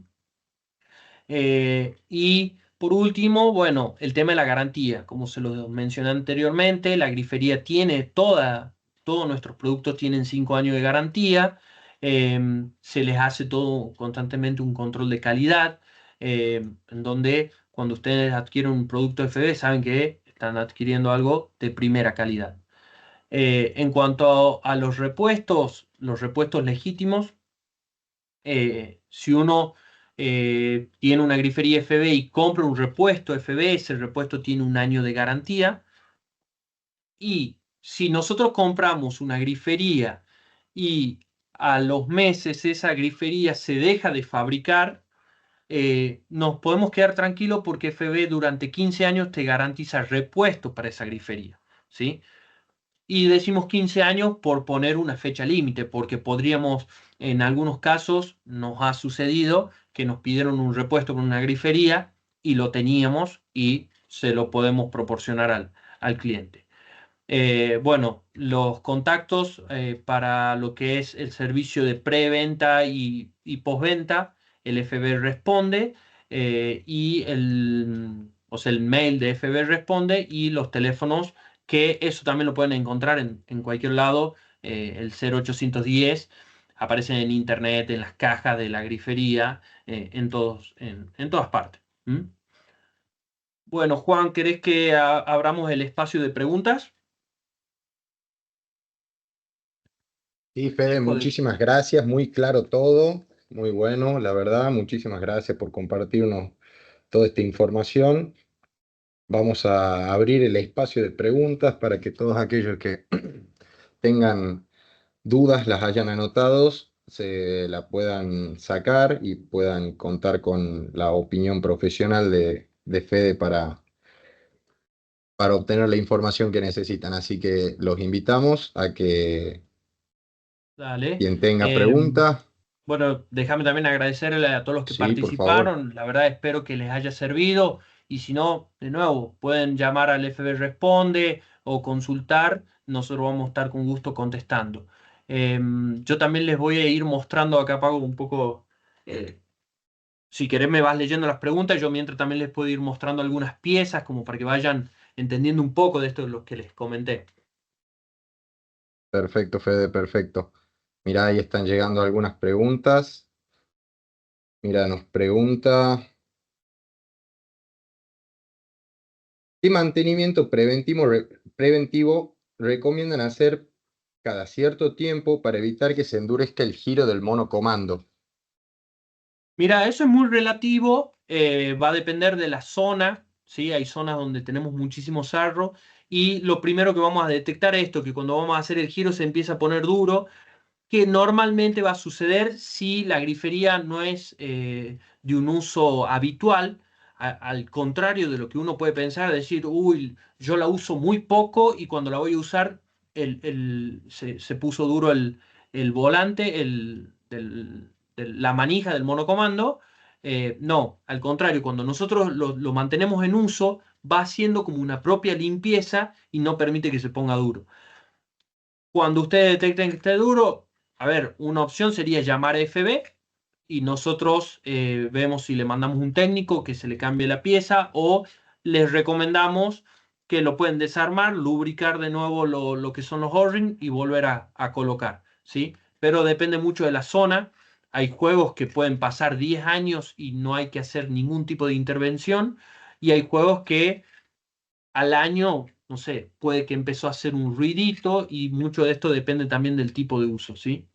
Y por último, bueno, el tema de la garantía. Como se lo mencioné anteriormente, la grifería tiene todos nuestros productos tienen 5 años de garantía. Se les hace todo constantemente un control de calidad, en donde cuando ustedes adquieren un producto FB saben que están adquiriendo algo de primera calidad. En cuanto a los repuestos legítimos, si uno tiene una grifería FB y compra un repuesto FB, ese repuesto tiene un año de garantía. Y si nosotros compramos una grifería y a los meses esa grifería se deja de fabricar, nos podemos quedar tranquilos porque FB durante 15 años te garantiza repuesto para esa grifería, ¿sí? Y decimos 15 años por poner una fecha límite, porque podríamos, en algunos casos, nos ha sucedido que nos pidieron un repuesto con una grifería y lo teníamos y se lo podemos proporcionar al cliente. Bueno, los contactos para lo que es el servicio de preventa y postventa, el FB Responde o sea, el mail de FB Responde y los teléfonos, que eso también lo pueden encontrar en cualquier lado, el 0810 aparece en internet, en las cajas de la grifería, en todas partes. ¿Mm? Bueno, Juan, ¿querés que abramos el espacio de preguntas? Sí, Fede, Dejo de... muchísimas gracias, muy claro todo, muy bueno, la verdad, muchísimas gracias por compartirnos toda esta información. Vamos a abrir el espacio de preguntas para que todos aquellos que tengan dudas las hayan anotados, se la puedan sacar y puedan contar con la opinión profesional de Fede para obtener la información que necesitan. Así que los invitamos a que Dale. quien tenga preguntas, Bueno, déjame también agradecerle a todos los que sí, por favor. participaron. La verdad espero que les haya servido. Y si no, de nuevo, pueden llamar al FB Responde o consultar. Nosotros vamos a estar con gusto contestando. Yo también les voy a ir mostrando acá, Pago, un poco. eh, si querés, me vas leyendo las preguntas. Yo mientras también les puedo ir mostrando algunas piezas como para que vayan entendiendo un poco de esto de lo que les comenté. Perfecto, Fede, perfecto. Mirá, ahí están llegando algunas preguntas. Mira, nos pregunta, ¿qué mantenimiento preventivo recomiendan hacer cada cierto tiempo para evitar que se endurezca el giro del monocomando? Mira, eso es muy relativo, va a depender de la zona, ¿sí? Hay zonas donde tenemos muchísimo sarro y lo primero que vamos a detectar es esto, que cuando vamos a hacer el giro se empieza a poner duro, que normalmente va a suceder si la grifería no es de un uso habitual, al contrario de lo que uno puede pensar, decir, uy, yo la uso muy poco y cuando la voy a usar se puso duro el volante la manija del monocomando. No, al contrario, cuando nosotros lo mantenemos en uso, va haciendo como una propia limpieza y no permite que se ponga duro. Cuando ustedes detecten que esté duro, a ver, una opción sería llamar a FB y nosotros vemos si le mandamos un técnico que se le cambie la pieza o les recomendamos que lo pueden desarmar, lubricar de nuevo lo que son los O-ring y volver a colocar, ¿sí? Pero depende mucho de la zona. Hay juegos que pueden pasar 10 años y no hay que hacer ningún tipo de intervención. Y hay juegos que al año, no sé, puede que empezó a hacer un ruidito y mucho de esto depende también del tipo de uso, ¿sí?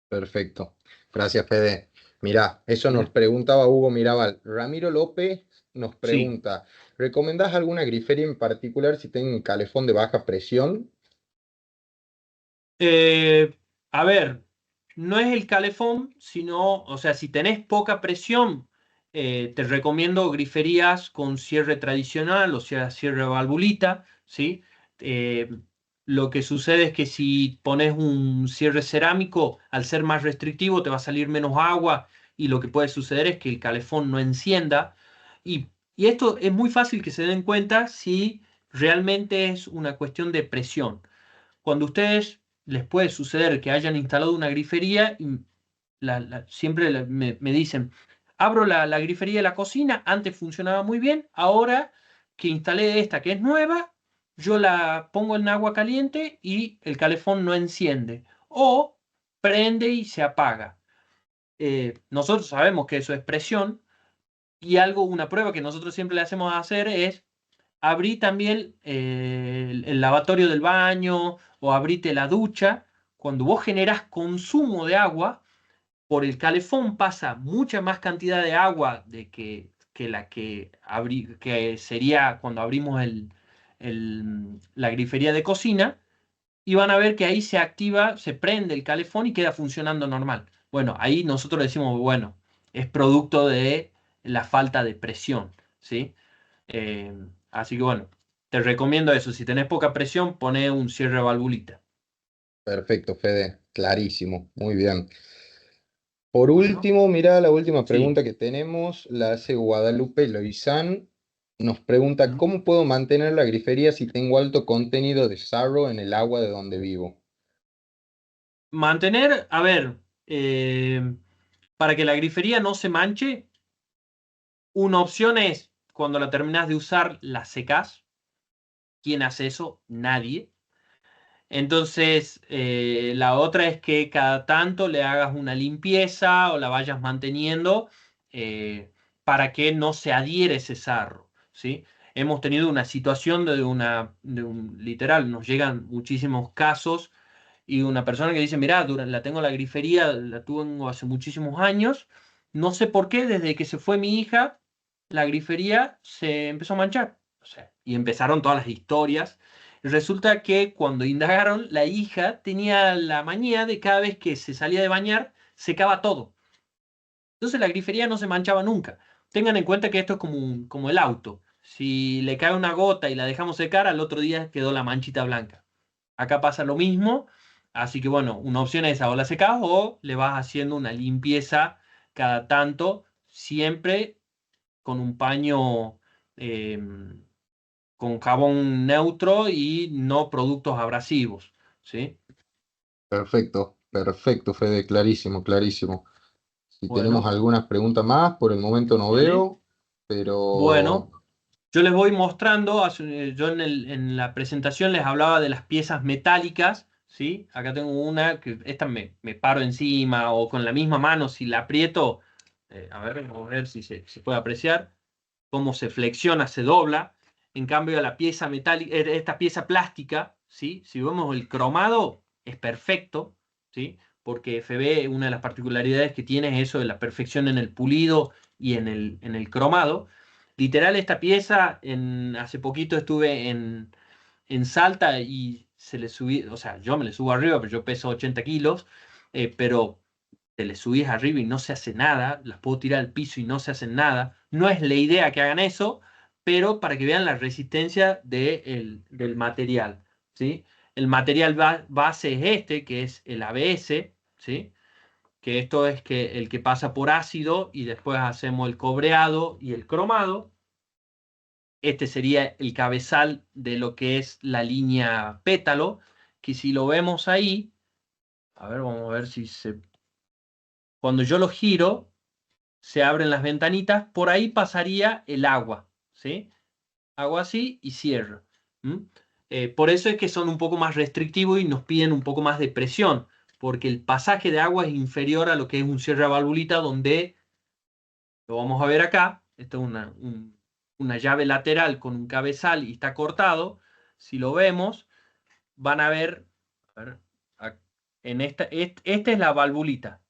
Perfecto. Gracias, Fede. Mirá, eso nos Bien. preguntaba Hugo Mirabal. Ramiro López nos Sí. pregunta, ¿recomendás alguna grifería en particular si tengo un calefón de baja presión? Eh, a ver, no es el calefón, sino, o sea, si tenés poca presión, te recomiendo griferías con cierre tradicional, o sea, cierre valvulita, ¿sí? Eh, lo que sucede es que si pones un cierre cerámico, al ser más restrictivo, te va a salir menos agua y lo que puede suceder es que el calefón no encienda. Y, y esto es muy fácil que se den cuenta si realmente es una cuestión de presión. Cuando ustedes les puede suceder que hayan instalado una grifería y siempre me dicen, abro la grifería de la cocina, antes funcionaba muy bien, ahora que instalé esta que es nueva, yo la pongo en agua caliente y el calefón no enciende o prende y se apaga. Nosotros sabemos que eso es presión y una prueba que nosotros siempre le hacemos hacer es abrí también el lavatorio del baño o abrite la ducha. Cuando vos generás consumo de agua, por el calefón pasa mucha más cantidad de agua que la que sería cuando abrimos la grifería de cocina y van a ver que ahí se activa, se prende el calefón y queda funcionando normal. Bueno, ahí nosotros decimos, bueno, es producto de la falta de presión, ¿sí? Eh, Así que bueno, te recomiendo eso. Si tenés poca presión, poné un cierre valvulita. Perfecto, Fede. Clarísimo. Muy bien. Por Bueno, último, mira la última sí. pregunta que tenemos, la hace Guadalupe Loizán. Nos pregunta, Mm. ¿cómo puedo mantener la grifería si tengo alto contenido de sarro en el agua de donde vivo? Mantener, a ver, para que la grifería no se manche, una opción es cuando la terminás de usar, la secás. ¿Quién hace eso? Nadie. Entonces, la otra es que cada tanto le hagas una limpieza o la vayas manteniendo para que no se adhiere ese sarro, ¿sí? Hemos tenido una situación literal, nos llegan muchísimos casos y una persona que dice, mirá, la tengo en la grifería, la tuve hace muchísimos años, no sé por qué, desde que se fue mi hija, la grifería se empezó a manchar. O sea, y empezaron todas las historias. Y resulta que cuando indagaron, la hija tenía la manía de cada vez que se salía de bañar, secaba todo. Entonces la grifería no se manchaba nunca. Tengan en cuenta que esto es como el auto. Si le cae una gota y la dejamos secar, al otro día quedó la manchita blanca. Acá pasa lo mismo, así que bueno, una opción es o la secas o le vas haciendo una limpieza cada tanto, siempre con un paño con jabón neutro y no productos abrasivos, ¿sí? Perfecto, perfecto, Fede, clarísimo, clarísimo. Si tenemos Bueno, algunas preguntas más, por el momento no dale. veo, pero Bueno, yo les voy mostrando, yo en la presentación les hablaba de las piezas metálicas, ¿sí? Acá tengo una que esta me paro encima o con la misma mano, si la aprieto, a ver, vamos a ver si se puede apreciar cómo se flexiona, se dobla. En cambio, la pieza metálica, esta pieza plástica, ¿sí? Si vemos el cromado, es perfecto, ¿sí? Porque FB, una de las particularidades que tiene es eso de la perfección en el pulido y en el cromado. Literal, esta pieza, hace poquito estuve en Salta y se le subí, o sea, yo me le subo arriba, pero yo peso 80 kilos, pero te le subís arriba y no se hace nada, las puedo tirar al piso y no se hacen nada. No es la idea que hagan eso, pero para que vean la resistencia del material, ¿sí? El material base es este, que es el ABS, ¿sí? Que esto es el que pasa por ácido y después hacemos el cobreado y el cromado. Este sería el cabezal de lo que es la línea pétalo, que si lo vemos ahí, A ver, vamos a ver si se... Cuando yo lo giro, se abren las ventanitas, por ahí pasaría el agua, ¿sí? Hago así y cierro. ¿Mm? Por eso es que son un poco más restrictivos y nos piden un poco más de presión, porque el pasaje de agua es inferior a lo que es un cierre a valvulita, donde lo vamos a ver acá. Esto es una llave lateral con un cabezal y está cortado. Si lo vemos, van a ver, en esta es la valvulita,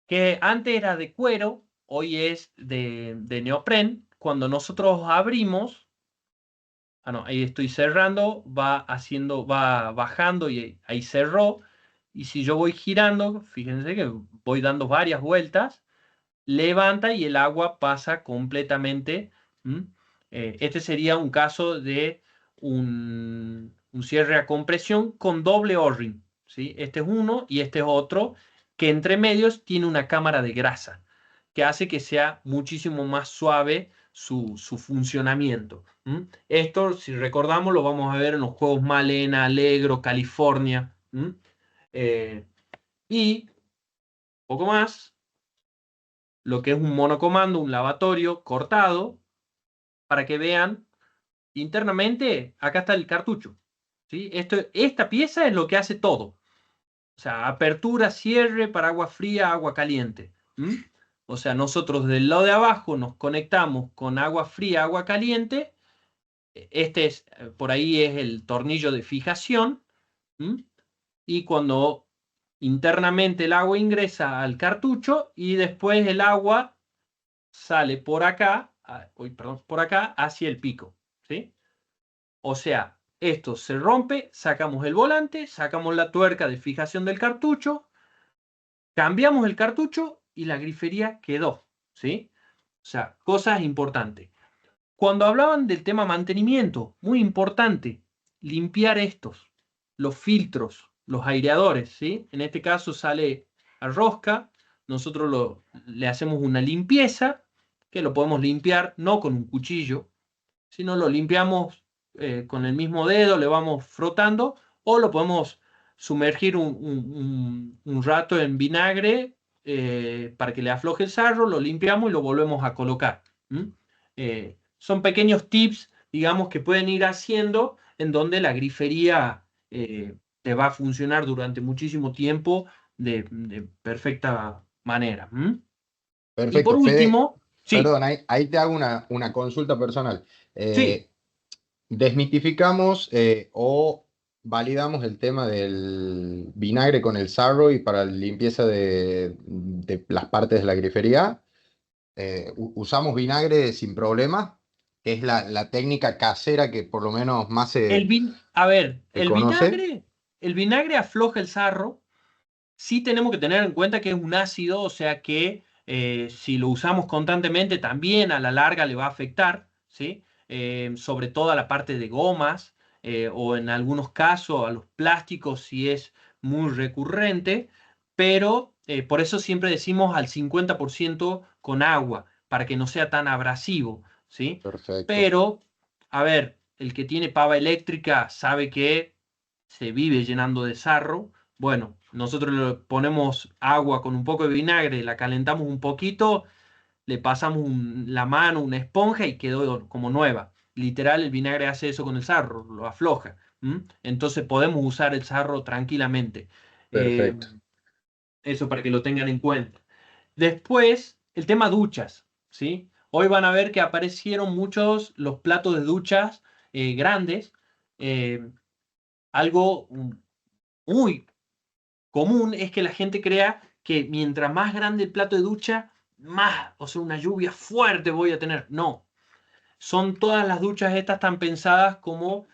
que antes era de cuero, hoy es de neopren. Cuando nosotros abrimos, no, ahí estoy cerrando, va bajando y ahí cerró. Y si yo voy girando, fíjense que voy dando varias vueltas, levanta y el agua pasa completamente. ¿Mm? Este sería un caso de un cierre a compresión con doble O-ring, ¿sí? Este es uno y este es otro, que entre medios tiene una cámara de grasa, que hace que sea muchísimo más suave su funcionamiento. ¿Mm? Esto, si recordamos, lo vamos a ver en los juegos Malena, Allegro, California. ¿Mm? Y poco más, lo que es un monocomando, un lavatorio cortado, para que vean internamente, acá está el cartucho. ¿Sí? Esta pieza es lo que hace todo. O sea, apertura, cierre para agua fría, agua caliente. ¿Mm? O sea, nosotros del lado de abajo nos conectamos con agua fría, agua caliente. Este es, por ahí es el tornillo de fijación. ¿Mm? Y cuando internamente el agua ingresa al cartucho y después el agua sale por acá, perdón, por acá hacia el pico, ¿sí? O sea, esto se rompe, sacamos el volante, sacamos la tuerca de fijación del cartucho, cambiamos el cartucho y la grifería quedó, ¿sí? O sea, cosas importantes. Cuando hablaban del tema mantenimiento, muy importante, limpiar los filtros, los aireadores, ¿sí? En este caso sale a rosca, nosotros le hacemos una limpieza, que lo podemos limpiar no con un cuchillo, sino lo limpiamos con el mismo dedo, le vamos frotando, o lo podemos sumergir un rato en vinagre para que le afloje el sarro, lo limpiamos y lo volvemos a colocar. ¿Mm? Son pequeños tips, digamos, que pueden ir haciendo en donde la grifería te va a funcionar durante muchísimo tiempo de perfecta manera. ¿Mm? Y por Perfecto, Fede. último, sí, Perdón, ahí te hago una consulta personal. sí. Desmitificamos o validamos el tema del vinagre con el sarro y para la limpieza de las partes de la grifería. Usamos vinagre sin problema, que es la técnica casera que por lo menos más A ver, se conoce. el vinagre afloja el sarro. Sí tenemos que tener en cuenta que es un ácido, o sea que si lo usamos constantemente también a la larga le va a afectar, ¿sí? Sobre todo a la parte de gomas o en algunos casos a los plásticos si es muy recurrente, pero por eso siempre decimos al 50% con agua, para que no sea tan abrasivo, ¿sí? Perfecto. Pero, a ver, el que tiene pava eléctrica sabe que se vive llenando de sarro. Bueno, nosotros le ponemos agua con un poco de vinagre, la calentamos un poquito, le pasamos la mano, una esponja y quedó como nueva. Literal, el vinagre hace eso con el sarro, lo afloja. Entonces podemos usar el sarro tranquilamente. Eh, Perfecto. Eso para que lo tengan en cuenta. Después, el tema duchas, ¿sí? Hoy van a ver que aparecieron muchos los platos de duchas grandes. Eh, Algo muy común es que la gente crea que mientras más grande el plato de ducha, más, o sea, una lluvia fuerte voy a tener. No, son todas las duchas estas están pensadas como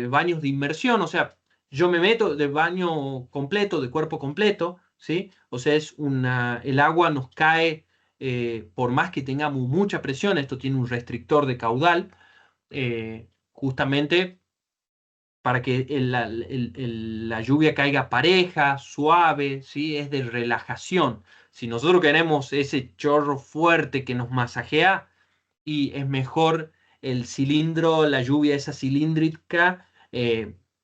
baños de inmersión, o sea, yo me meto de baño completo, de cuerpo completo, ¿sí? O sea, el agua nos cae, por más que tengamos mucha presión, esto tiene un restrictor de caudal, justamente para que la lluvia caiga pareja, suave, ¿sí? Es de relajación. Si nosotros queremos ese chorro fuerte que nos masajea, y es mejor el cilindro, la lluvia esa cilíndrica,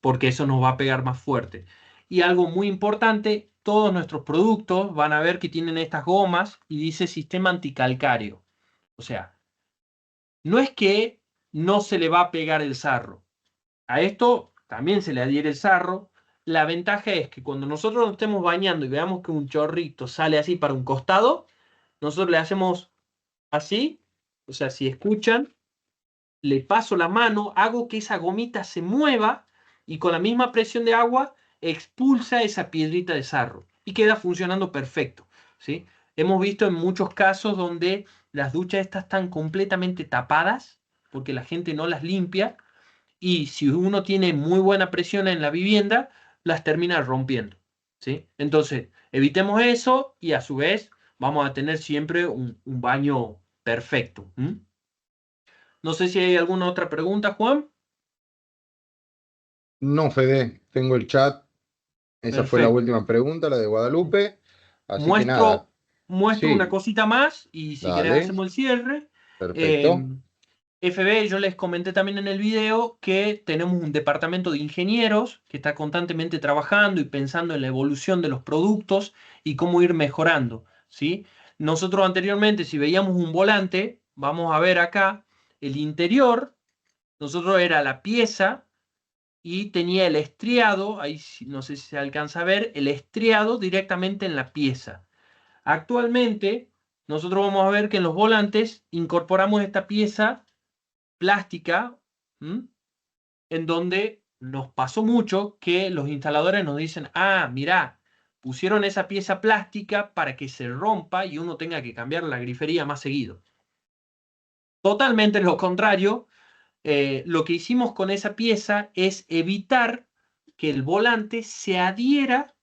porque eso nos va a pegar más fuerte. Y algo muy importante, todos nuestros productos van a ver que tienen estas gomas y dice sistema anticalcario. O sea, no es que no se le va a pegar el sarro. A esto también se le adhiere el sarro. La ventaja es que cuando nosotros nos estemos bañando y veamos que un chorrito sale así para un costado, nosotros le hacemos así. O sea, si escuchan, le paso la mano, hago que esa gomita se mueva y con la misma presión de agua expulsa esa piedrita de sarro y queda funcionando perfecto, ¿sí? Hemos visto en muchos casos donde las duchas estas están completamente tapadas porque la gente no las limpia y si uno tiene muy buena presión en la vivienda, las termina rompiendo, ¿sí? Entonces, evitemos eso y a su vez vamos a tener siempre un baño perfecto. No sé si hay alguna otra pregunta, Juan. No, Fede, tengo el chat. Esa fue la Perfecto. última pregunta, la de Guadalupe. Así que nada, Muestro una sí, cosita más y si querés dale, hacemos el cierre. Eh, perfecto. FB, yo les comenté también en el video que tenemos un departamento de ingenieros que está constantemente trabajando y pensando en la evolución de los productos y cómo ir mejorando, ¿sí? Nosotros anteriormente, si veíamos un volante, vamos a ver acá, el interior, nosotros era la pieza y tenía el estriado, ahí no sé si se alcanza a ver, el estriado directamente en la pieza. Actualmente, nosotros vamos a ver que en los volantes incorporamos esta pieza plástica, ¿m? En donde nos pasó mucho que los instaladores nos dicen, ah, mirá, pusieron esa pieza plástica para que se rompa y uno tenga que cambiar la grifería más seguido. Totalmente lo contrario, lo que hicimos con esa pieza es evitar que el volante se adhiera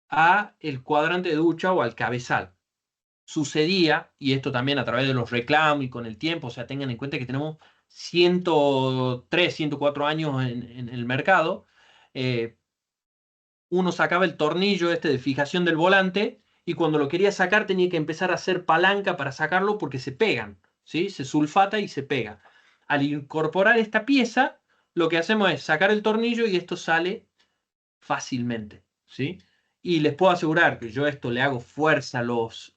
a el cuadrante de ducha o al cabezal. Sucedía, y esto también a través de los reclamos y con el tiempo, o sea, tengan en cuenta que tenemos 103, 104 años en el mercado, eh, uno sacaba el tornillo este de fijación del volante y cuando lo quería sacar tenía que empezar a hacer palanca para sacarlo porque se pegan, ¿sí? Se sulfata y se pega. Al incorporar esta pieza, lo que hacemos es sacar el tornillo y esto sale fácilmente, ¿sí? Y les puedo asegurar que yo esto le hago fuerza, los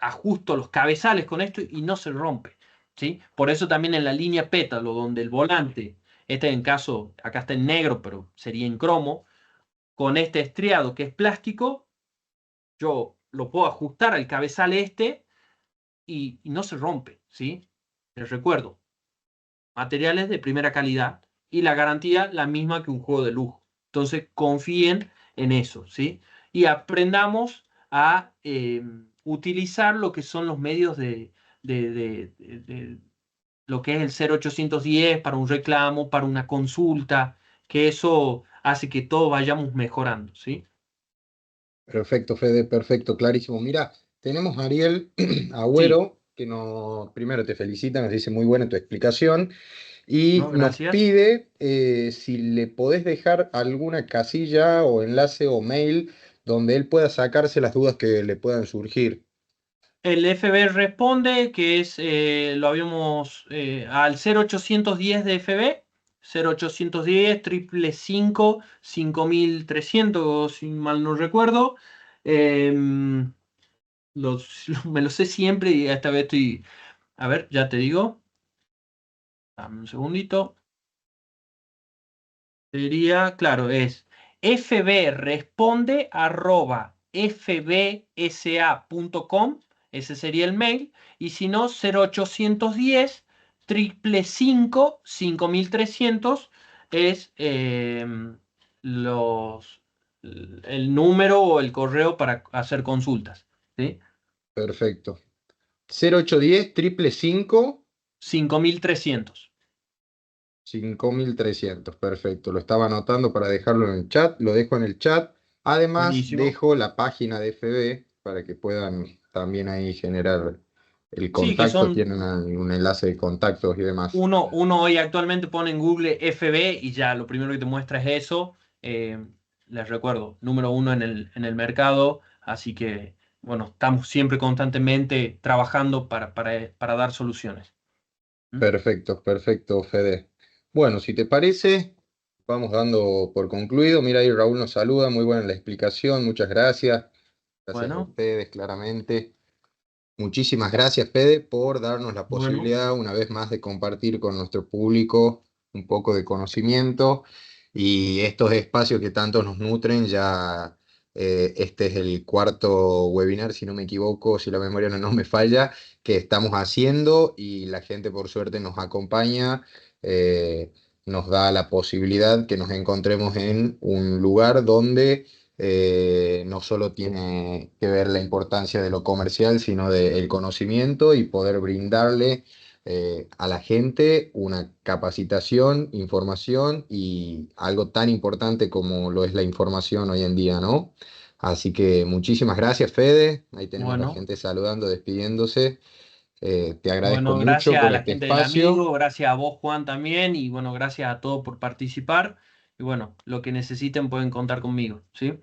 ajusto los cabezales con esto y no se rompe, ¿sí? Por eso también en la línea pétalo, donde el volante, este en caso, acá está en negro, pero sería en cromo, con este estriado que es plástico, yo lo puedo ajustar al cabezal este y no se rompe, ¿sí? Les recuerdo, materiales de primera calidad y la garantía la misma que un juego de lujo. Entonces confíen en eso, ¿sí? Y aprendamos a utilizar lo que son los medios de lo que es el 0810 para un reclamo, para una consulta, que eso hace que todos vayamos mejorando, ¿sí? Perfecto, Fede, perfecto, clarísimo. Mira, tenemos a Ariel Sí, Agüero, que nos, primero te felicita, nos dice muy buena tu explicación, y ¿no? nos Gracias. pide si le podés dejar alguna casilla o enlace o mail donde él pueda sacarse las dudas que le puedan surgir. El FB responde que es, lo habíamos al 0810 de FB, 0810 555 5300, si mal no recuerdo. Em, me lo sé siempre y esta vez estoy. A ver, ya te digo. Dame un segundito. Sería, claro, es fbresponde@fbsa.com, ese sería el mail, y si no, 0810 555 5300 es el número o el correo para hacer consultas, ¿sí? Perfecto. 0810 555 5300. 5300, perfecto. Lo estaba anotando para dejarlo en el chat, lo dejo en el chat. Además, Buenísimo. dejo la página de FB para que puedan también ahí generar el Sí, que contacto, son tienen un enlace de contactos y demás. uno hoy actualmente pone en Google FB y ya lo primero que te muestra es eso. Les recuerdo, número uno en el mercado, así que, bueno, estamos siempre constantemente trabajando para dar soluciones. ¿Mm? Perfecto, perfecto, Fede. Bueno, si te parece, vamos dando por concluido. Mira, ahí Raúl nos saluda, muy buena la explicación, muchas gracias. Gracias a Bueno, ustedes, claramente. Muchísimas gracias, Fede, por darnos la bueno, posibilidad una vez más de compartir con nuestro público un poco de conocimiento y estos espacios que tanto nos nutren. Ya este es el cuarto webinar, si no me equivoco, si la memoria no me falla, que estamos haciendo y la gente por suerte nos acompaña. Nos da la posibilidad que nos encontremos en un lugar donde no solo tiene que ver la importancia de lo comercial, sino del conocimiento y poder brindarle a la gente una capacitación, información y algo tan importante como lo es la información hoy en día, ¿no? Así que muchísimas gracias, Fede. Ahí tenemos la bueno. gente saludando, despidiéndose. Te agradezco Bueno, mucho gracias a por la este gente del espacio. amigo, gracias a vos, Juan, también, y bueno, gracias a todos por participar. Y bueno, lo que necesiten pueden contar conmigo, ¿sí?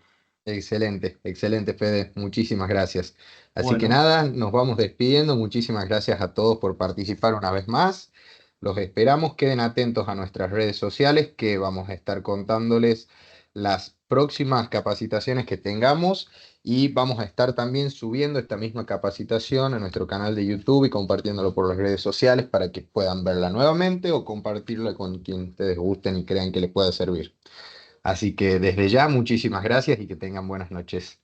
Excelente, excelente, Fede. Muchísimas gracias. Así que Bueno, nada, nos vamos despidiendo. Muchísimas gracias a todos por participar una vez más. Los esperamos. Queden atentos a nuestras redes sociales que vamos a estar contándoles las próximas capacitaciones que tengamos y vamos a estar también subiendo esta misma capacitación a nuestro canal de YouTube y compartiéndolo por las redes sociales para que puedan verla nuevamente o compartirla con quien ustedes gusten y crean que les pueda servir. Así que desde ya, muchísimas gracias y que tengan buenas noches.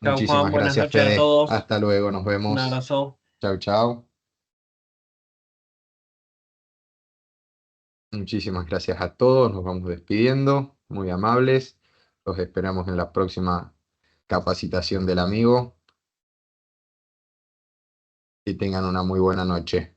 chao, Juan, Muchísimas buenas gracias, noches a Fede. todos. Hasta luego, nos Un vemos. abrazo. Chau, chau. Muchísimas gracias a todos, nos vamos despidiendo, muy amables. Los esperamos en la próxima capacitación del amigo y tengan una muy buena noche.